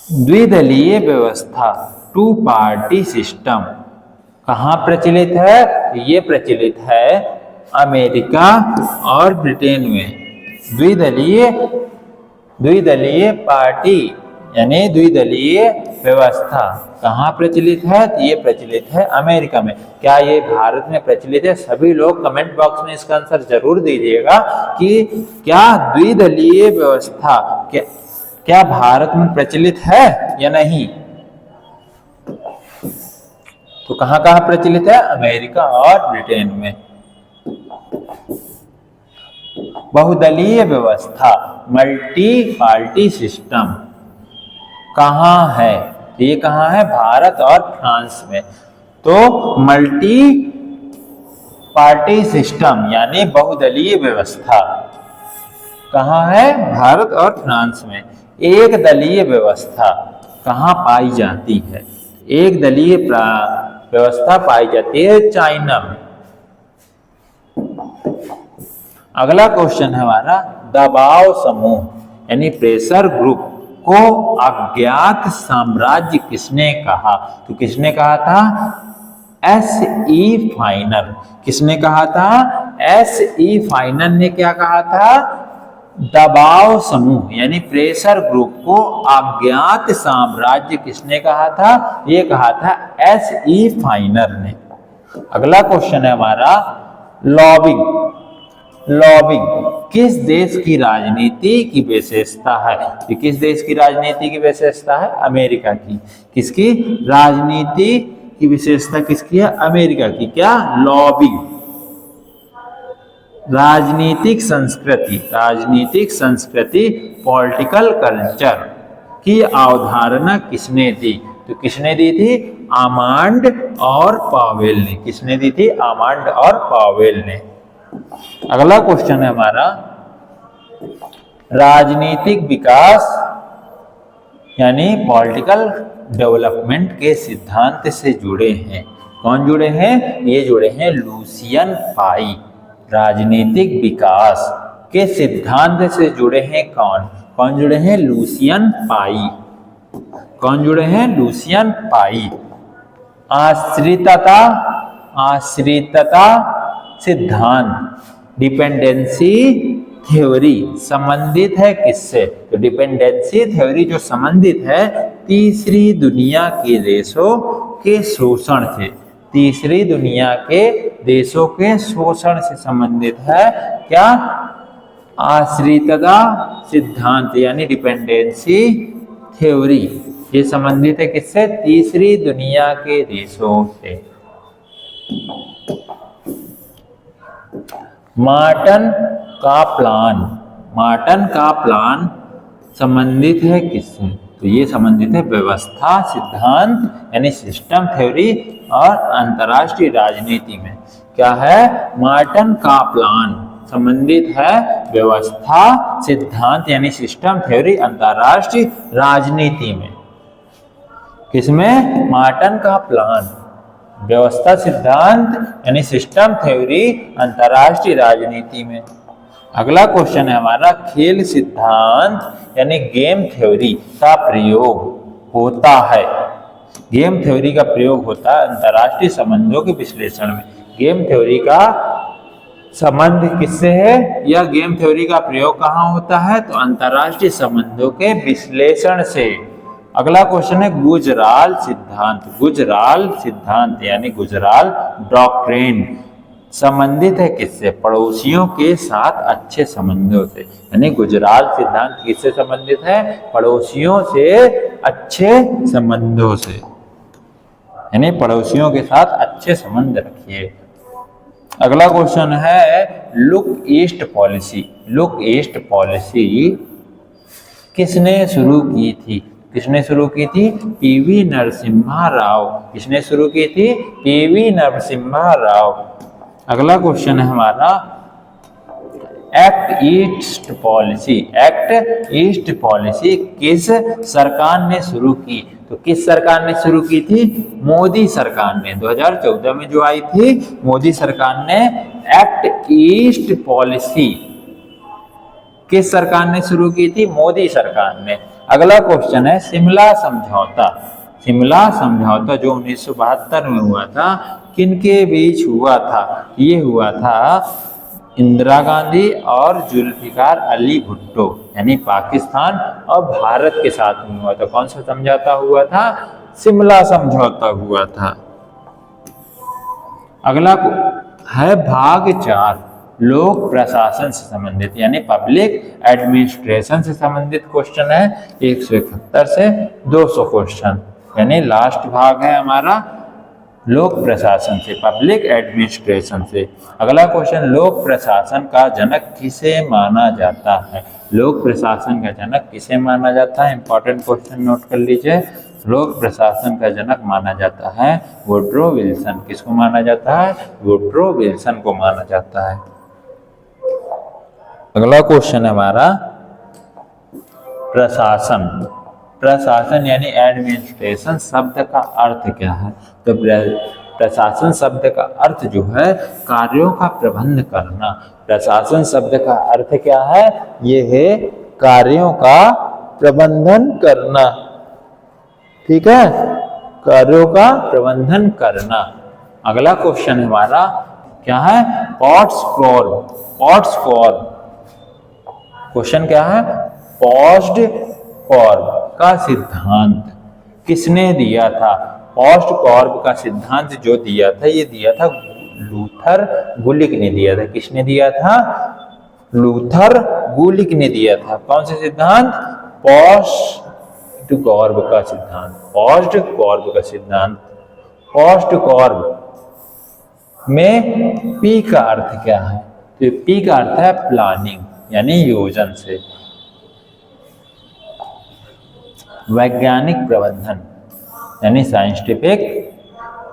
द्विदलीय व्यवस्था, टू पार्टी सिस्टम कहाँ प्रचलित है? ये प्रचलित है अमेरिका और ब्रिटेन में। द्विदलीय पार्टी यानी द्विदलीय व्यवस्था कहाँ प्रचलित है? तो ये प्रचलित है अमेरिका में। क्या ये भारत में प्रचलित है? सभी लोग कमेंट बॉक्स में इसका आंसर जरूर दीजिएगा कि क्या द्विदलीय व्यवस्था क्या भारत में प्रचलित है या नहीं। तो कहाँ कहाँ प्रचलित है? अमेरिका और ब्रिटेन में। बहुदलीय व्यवस्था, मल्टी पार्टी सिस्टम कहाँ है? ये कहाँ है? भारत और फ्रांस में। तो मल्टी पार्टी सिस्टम यानी बहुदलीय व्यवस्था कहाँ है? भारत और फ्रांस में। एक दलीय व्यवस्था कहाँ पाई जाती है? एक दलीय व्यवस्था पाई जाती है चाइना में। अगला क्वेश्चन है हमारा, दबाव समूह यानी प्रेशर ग्रुप को अज्ञात साम्राज्य किसने कहा? तो किसने कहा था? S.E. फाइनर। किसने कहा था? S.E. फाइनर ने क्या कहा था? दबाव समूह यानी प्रेशर ग्रुप को अज्ञात साम्राज्य किसने कहा था? ये कहा था S.E. फाइनर ने। अगला क्वेश्चन है हमारा, लॉबिंग। लॉबिंग किस देश की राजनीति की विशेषता है? तो किस देश की राजनीति की विशेषता है? अमेरिका की। किसकी राजनीति की विशेषता किसकी है? अमेरिका की। क्या? लॉबिंग। राजनीतिक संस्कृति, राजनीतिक संस्कृति पॉलिटिकल कल्चर की अवधारणा किसने दी? तो किसने दी थी? आमांड और पावेल ने। किसने दी थी? आमांड और पावेल ने। अगला क्वेश्चन है हमारा, राजनीतिक विकास यानी पॉलिटिकल डेवलपमेंट के सिद्धांत से जुड़े हैं। कौन जुड़े हैं? ये जुड़े हैं लुसियन पाई। राजनीतिक विकास के सिद्धांत से जुड़े हैं कौन? कौन जुड़े हैं? लुसियन पाई। कौन जुड़े हैं? लुसियन पाई। आश्रितता सिद्धांत, डिपेंडेंसी थ्योरी संबंधित है किससे? तो डिपेंडेंसी थ्योरी जो संबंधित है तीसरी दुनिया के देशों के शोषण से। तीसरी दुनिया के देशों के शोषण से संबंधित है। क्या? आश्रितता सिद्धांत यानी डिपेंडेंसी थ्योरी। ये संबंधित है किससे? तीसरी दुनिया के देशों से। मार्टन का प्लान संबंधित है किससे? तो ये संबंधित है व्यवस्था सिद्धांत यानी सिस्टम थ्योरी और अंतर्राष्ट्रीय राजनीति में। क्या है? मार्टन का प्लान संबंधित है व्यवस्था सिद्धांत यानी सिस्टम थ्योरी अंतर्राष्ट्रीय राजनीति में। किसमें? मार्टन का प्लान, व्यवस्था सिद्धांत यानी सिस्टम थ्योरी अंतर्राष्ट्रीय राजनीति में। अगला क्वेश्चन है हमारा, खेल सिद्धांत यानी गेम थ्योरी का प्रयोग होता है। गेम थ्योरी का प्रयोग होता है अंतर्राष्ट्रीय संबंधों के विश्लेषण में। गेम थ्योरी का संबंध किससे है? या गेम थ्योरी का प्रयोग कहाँ होता है? तो अंतर्राष्ट्रीय संबंधों के विश्लेषण से। अगला क्वेश्चन है गुजराल सिद्धांत। गुजराल सिद्धांत यानी गुजराल डॉक्ट्रिन संबंधित है किससे? पड़ोसियों के साथ अच्छे संबंधों से। यानी गुजराल सिद्धांत किससे संबंधित है? पड़ोसियों से अच्छे संबंधों से। यानी पड़ोसियों के साथ अच्छे संबंध रखिए। अगला क्वेश्चन है look east policy. Look east policy किसने शुरू की थी? किसने शुरू की थी? पीवी नरसिम्हा राव। किसने शुरू की थी? पीवी नरसिम्हा राव। अगला क्वेश्चन है हमारा act east policy. Act east policy किस सरकार ने शुरू की? तो किस सरकार ने शुरू की थी? मोदी सरकार ने। 2014 में जो आई थी मोदी सरकार ने एक्ट ईस्ट पॉलिसी किस सरकार ने शुरू की थी? मोदी सरकार ने। अगला क्वेश्चन है शिमला समझौता। शिमला समझौता जो 1972 में हुआ था किनके बीच हुआ था? ये हुआ था इंदिरा गांधी और जुल्फिकार अली भुट्टो यानी पाकिस्तान और भारत के साथ में हुआ था। कौन सा समझौता हुआ था? शिमला समझौता हुआ था। अगला है भाग 4 लोक प्रशासन से संबंधित यानी पब्लिक एडमिनिस्ट्रेशन से संबंधित क्वेश्चन है। 171 से 200 क्वेश्चन यानी लास्ट भाग है हमारा लोक प्रशासन से, पब्लिक एडमिनिस्ट्रेशन से। अगला क्वेश्चन लोक प्रशासन का जनक किसे माना जाता है? लोक प्रशासन का जनक किसे माना जाता है? इंपॉर्टेंट क्वेश्चन नोट कर लीजिए। लोक प्रशासन का जनक माना जाता है वुड्रो विल्सन। किसको माना जाता है? वुड्रो विल्सन को माना जाता है। अगला क्वेश्चन है हमारा प्रशासन। प्रशासन यानी एडमिनिस्ट्रेशन शब्द का अर्थ क्या है? तो प्रशासन शब्द का अर्थ जो है कार्यों का प्रबंध करना। प्रशासन शब्द का अर्थ क्या है? ये है कार्यों का प्रबंधन करना। ठीक है, कार्यों का प्रबंधन करना। अगला क्वेश्चन हमारा क्या है? पोस्ट कॉर्ब। पोस्ट कॉर्ब क्वेश्चन क्या है? पोस्ट कॉर्ब का सिद्धांत किसने दिया था? पोस्ट कॉर्ब का सिद्धांत जो दिया था ये दिया था लूथर गुलिक ने दिया था। किसने दिया था? लूथर गुलिक ने दिया था। कौन सा सिद्धांत? पोस्ट कॉर्ब का सिद्धांत। पोस्ट कॉर्ब का सिद्धांत। पोस्ट कॉर्ब में पी का अर्थ क्या है? तो पी का अर्थ है प्लानिंग यानी योजन से। वैज्ञानिक प्रबंधन यानी साइंटिफिक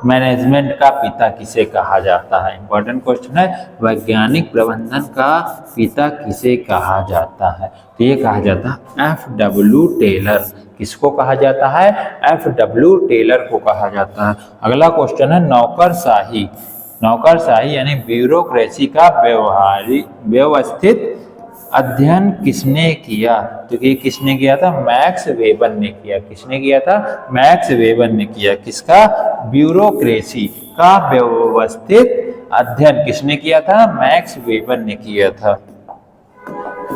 मैनेजमेंट का पिता किसे कहा जाता है? इंपॉर्टेंट क्वेश्चन है, वैज्ञानिक प्रबंधन का पिता किसे कहा जाता है? तो ये कहा जाता है F.W. टेलर। किसको कहा जाता है? F.W. टेलर को कहा जाता है। अगला क्वेश्चन है, नौकरशाही। नौकरशाही यानी ब्यूरोक्रेसी का व्यवस्थित अध्ययन किसने किया? तो ये किसने किया था? मैक्स वेबर ने किया। किसने किया था? मैक्स वेबर ने किया। किसका? ब्यूरोक्रेसी का व्यवस्थित अध्ययन किसने किया था? मैक्स वेबर ने किया था।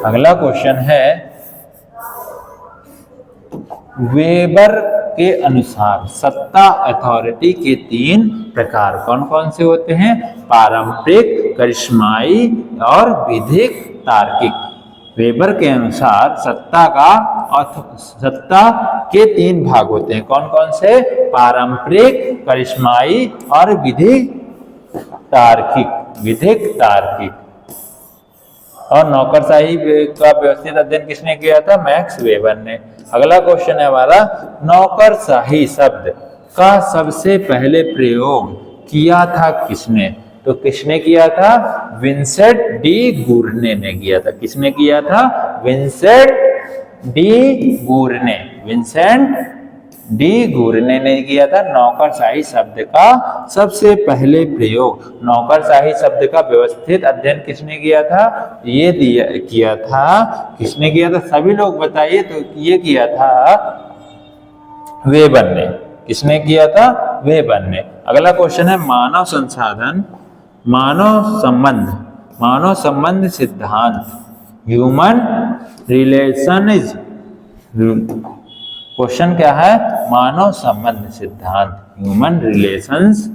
अगला क्वेश्चन है, वेबर के अनुसार सत्ता अथॉरिटी के 3 प्रकार कौन कौन से होते हैं? पारंपरिक, करिश्माई और विधिक तार्किक। वेबर के अनुसार सत्ता के 3 भाग होते हैं। कौन कौन से? पारंपरिक, करिश्माई और विधिक तार्किक। विधिक तार्किक। और नौकरशाही का व्यवस्थित अध्ययन किसने किया था? मैक्स वेबर ने। अगला क्वेश्चन है हमारा, नौकरशाही शब्द का सबसे पहले प्रयोग किया था किसने? तो किसने किया था? विंसेंट डी गुरने ने किया था। किसने किया था? Vincent de Gournay. Vincent de Gournay ने किया था नौकरशाही शब्द का सबसे पहले प्रयोग। नौकरशाही शब्द का व्यवस्थित अध्ययन किसने किया था? ये किया था। किसने किया था? सभी लोग बताइए। तो ये किया था वेबर ने। किसने किया था? वेबर ने। अगला क्वेश्चन है, मानव संसाधन, मानव संबंध सिद्धांत, ह्यूमन रिलेशंस। क्वेश्चन क्या है? मानव संबंध सिद्धांत, ह्यूमन रिलेशंस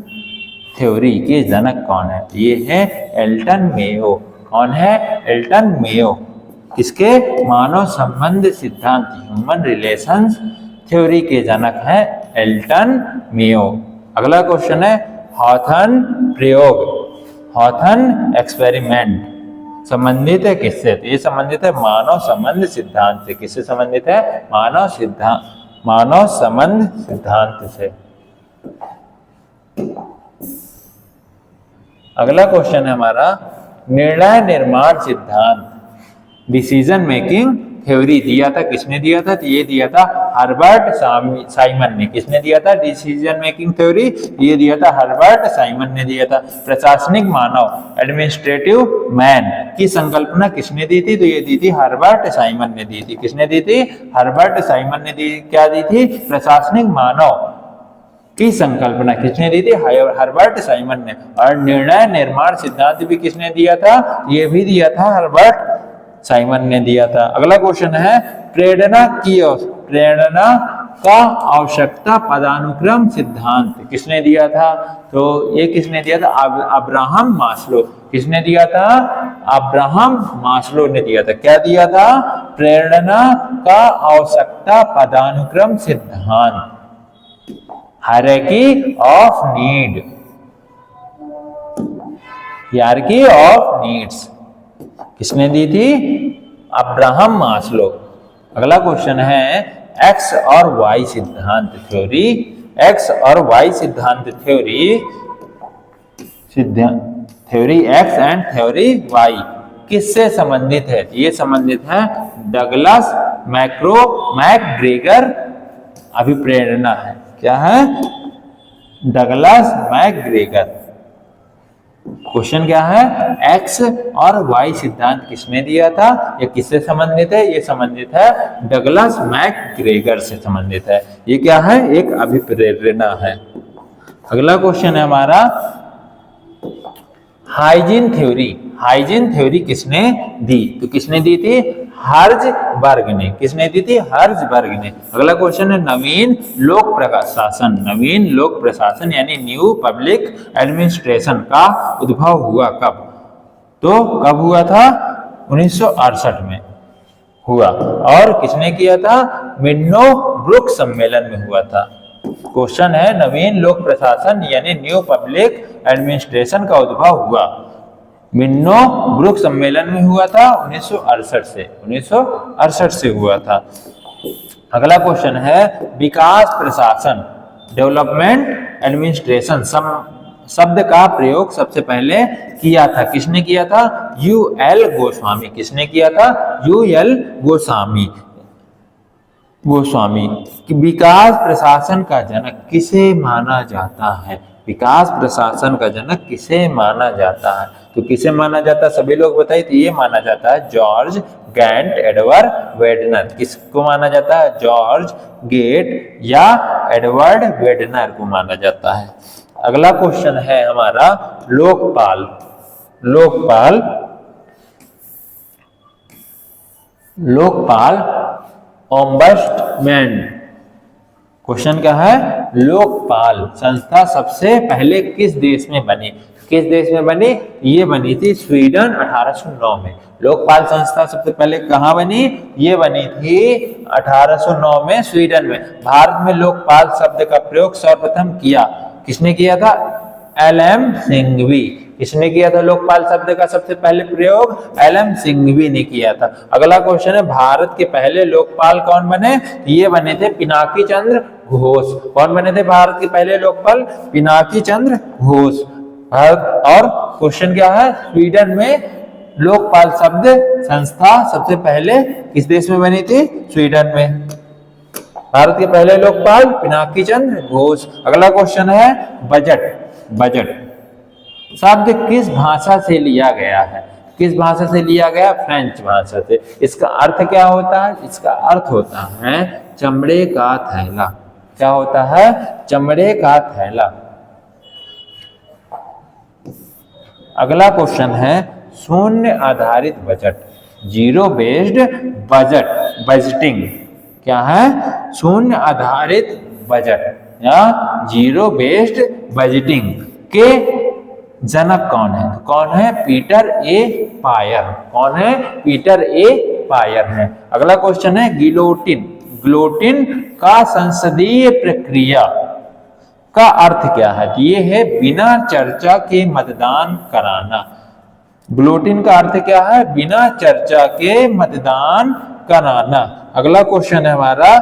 थ्योरी के जनक कौन है? ये है एल्टन मेयो। कौन है? Elton Mayo. किसके? मानव संबंध सिद्धांत, ह्यूमन रिलेशंस थ्योरी के जनक है एल्टन मेयो। अगला क्वेश्चन है, हॉथन प्रयोग, हॉथन एक्सपेरिमेंट संबंधित है किससे? तो ये संबंधित है मानव संबंध सिद्धांत से। किससे संबंधित है? मानव संबंध सिद्धांत से। अगला क्वेश्चन है हमारा, निर्णय निर्माण सिद्धांत, डिसीजन मेकिंग थ्योरी दिया था किसने? दिया था? तो ये दिया था हर्बर्ट साइमन ने। किसने दिया था डिसीजन मेकिंग थ्योरी? ये दिया था हर्बर्ट साइमन ने दिया था। प्रशासनिक मानव, एडमिनिस्ट्रेटिव मैन की संकल्पना किसने दी थी? तो ये दी थी हर्बर्ट साइमन ने दी थी। किसने दी थी? हर्बर्ट साइमन ने दी। क्या दी थी? प्रशासनिक मानव की संकल्पना किसने दी थी? हर्बर्ट साइमन ने। और निर्णय निर्माण सिद्धांत भी किसने दिया था? ये भी दिया था हर्बर्ट साइमन ने दिया था। अगला क्वेश्चन है, प्रेरणा का आवश्यकता पदानुक्रम सिद्धांत किसने दिया था? तो ये किसने दिया था? Abraham Maslow. किसने दिया था? अब्राहम मास्लो ने दिया था। क्या दिया था? प्रेरणा का आवश्यकता पदानुक्रम सिद्धांत, hierarchy of need, hierarchy of needs किसने दी थी? Abraham Maslow. अगला क्वेश्चन है, एक्स और वाई सिद्धांत थ्योरी, एक्स और वाई सिद्धांत theory x and theory y किससे संबंधित है? ये संबंधित है डगलस मैकग्रेगर अभिप्रेरणा है। क्या है? Douglas McGregor. क्वेश्चन क्या है? एक्स और वाई सिद्धांत किसने दिया था? ये किससे संबंधित है? ये संबंधित है डगलस मैकग्रेगर से संबंधित है। ये क्या है? एक अभिप्रेरणा है। अगला क्वेश्चन है हमारा, हाइजीन थ्योरी, हाइजीन थ्योरी किसने दी? तो किसने दी थी? हर्ज़बर्ग ने। किसने दी थी? हर्ज़बर्ग ने। अगला क्वेश्चन है, नवीन लोक प्रशासन, नवीन लोक प्रशासन यानी न्यू पब्लिक एडमिनिस्ट्रेशन का उद्भव हुआ कब? तो कब हुआ था? 1968 में हुआ। और किसने किया था? मिन्नो ब्रुक सम्मेलन में हुआ था। क्वेश्चन है, नवीन लोक प्रशासन यानी न्यू पब्लिक एडमिनिस्ट्रेशन का उद्भव हुआ मिन्नो ब्रुक सम्मेलन में हुआ था 1968 से हुआ था। अगला क्वेश्चन है, विकास प्रशासन डेवलपमेंट एडमिनिस्ट्रेशन शब्द का प्रयोग सबसे पहले किया था। किसने किया था? यूएल गोस्वामी। किसने किया था? यूएल गोस्वामी। विकास प्रशासन का जनक किसे माना जाता है? विकास प्रशासन का जनक किसे माना जाता है? तो किसे माना जाता है सभी लोग बताइए। तो ये माना जाता है जॉर्ज गैंट एडवर्ड वेडनर। किसको माना जाता है? जॉर्ज गेट या एडवर्ड वेडनर को माना जाता है। अगला क्वेश्चन है हमारा लोकपाल। लोकपाल ओम्बड्समैन। क्वेश्चन क्या है? लोकपाल संस्था सबसे पहले किस देश में बनी? किस देश में बनी? ये बनी थी स्वीडन 1809 में। लोकपाल संस्था सबसे पहले कहाँ बनी? ये बनी थी 1809 में स्वीडन में। भारत में लोकपाल शब्द का प्रयोग सर्वप्रथम किया किसने किया था? एलएम सिंघवी। किसने किया था लोकपाल शब्द का सबसे पहले प्रयोग? एलएम सिंघवी ने किया था। अगला क्वेश्चन है भारत के पहले लोकपाल कौन बने? ये बने थे पिनाकी चंद्र घोष। कौन बने थे भारत के पहले लोकपाल? पिनाकी चंद्र घोष। और क्वेश्चन क्या है? स्वीडन में लोकपाल शब्द संस्था सबसे पहले किस देश में बनी थी? स्वीडन में। भारत के पहले लोकपाल पिनाकी चंद्र घोष। अगला क्वेश्चन है बजट शब्द किस भाषा से लिया गया है? किस भाषा से लिया गया? फ्रेंच भाषा से। इसका अर्थ क्या होता है? इसका अर्थ होता है चमड़े का थैला। क्या होता है? चमड़े का थैला। अगला क्वेश्चन है शून्य आधारित बजट, जीरो बेस्ड बजटिंग। क्या है? शून्य आधारित बजट या जीरो बेस्ड बजटिंग के जनक कौन है? कौन है? पीटर ए पायर। कौन है? पीटर ए पायर है। अगला क्वेश्चन है गिलोटिन का संसदीय प्रक्रिया का अर्थ क्या है? ये है बिना चर्चा के मतदान कराना। गिलोटिन का अर्थ क्या है? बिना चर्चा के मतदान कराना। अगला क्वेश्चन है हमारा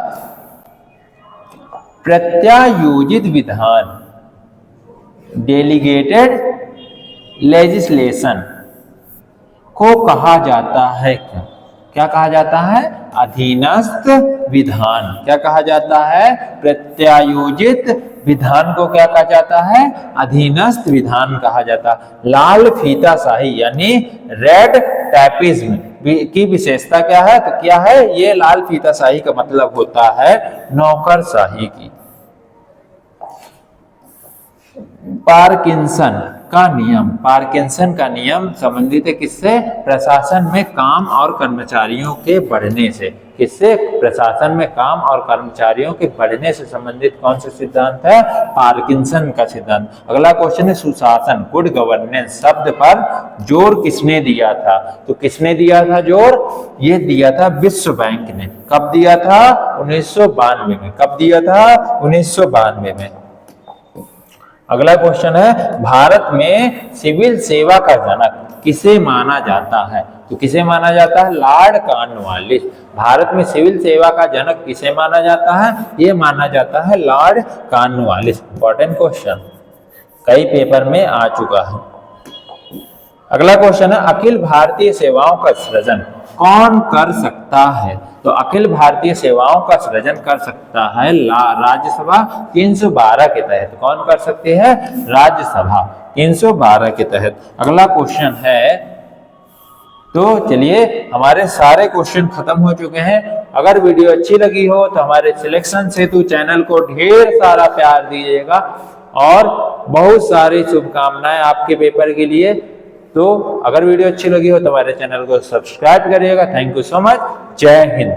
प्रत्यायोजित विधान, डेलीगेटेड लेजिस्लेशन को कहा जाता है क्या कहा जाता है? अधीनस्थ विधान। क्या कहा जाता है? प्रत्यायोजित विधान को क्या कहा जाता है? अधीनस्थ विधान कहा जाता है। लाल फीताशाही यानी रेड टैपिज्म की विशेषता क्या है? तो क्या है? ये लाल फीताशाही का मतलब होता है नौकरशाही की। पार्किंसन का नियम संबंधित है किससे? प्रशासन में काम और कर्मचारियों के बढ़ने से। किससे? प्रशासन में काम और कर्मचारियों के बढ़ने से संबंधित कौन सा सिद्धांत है? पार्किंसन का सिद्धांत। अगला क्वेश्चन है सुशासन, गुड गवर्नेंस शब्द पर जोर किसने दिया था? तो किसने दिया था जोर? ये दिया था विश्व बैंक ने। कब दिया था? 1992 में। कब दिया था? 1992 में। अगला क्वेश्चन है भारत में सिविल सेवा का जनक किसे माना जाता है? तो किसे माना जाता है? Lord Cornwallis. भारत में सिविल सेवा का जनक किसे माना जाता है? ये माना जाता है लॉर्ड कॉर्नवालिस। इंपॉर्टेंट क्वेश्चन कई पेपर में आ चुका है। अगला क्वेश्चन है अखिल भारतीय सेवाओं का सृजन कौन कर सकता है? तो अखिल भारतीय सेवाओं का सृजन कर सकता है राज्यसभा 312 के तहत। कौन कर सकते हैं? राज्यसभा 312 के तहत। अगला क्वेश्चन है, तो चलिए हमारे सारे क्वेश्चन खत्म हो चुके हैं। अगर वीडियो अच्छी लगी हो तो हमारे सिलेक्शन सेतु चैनल को ढेर सारा प्यार दीजिएगा और बहुत सारी शुभकामनाएं आपके पेपर के लिए। तो अगर वीडियो अच्छी लगी हो तो हमारे चैनल को सब्सक्राइब करिएगा। Thank you so much. जय हिंद।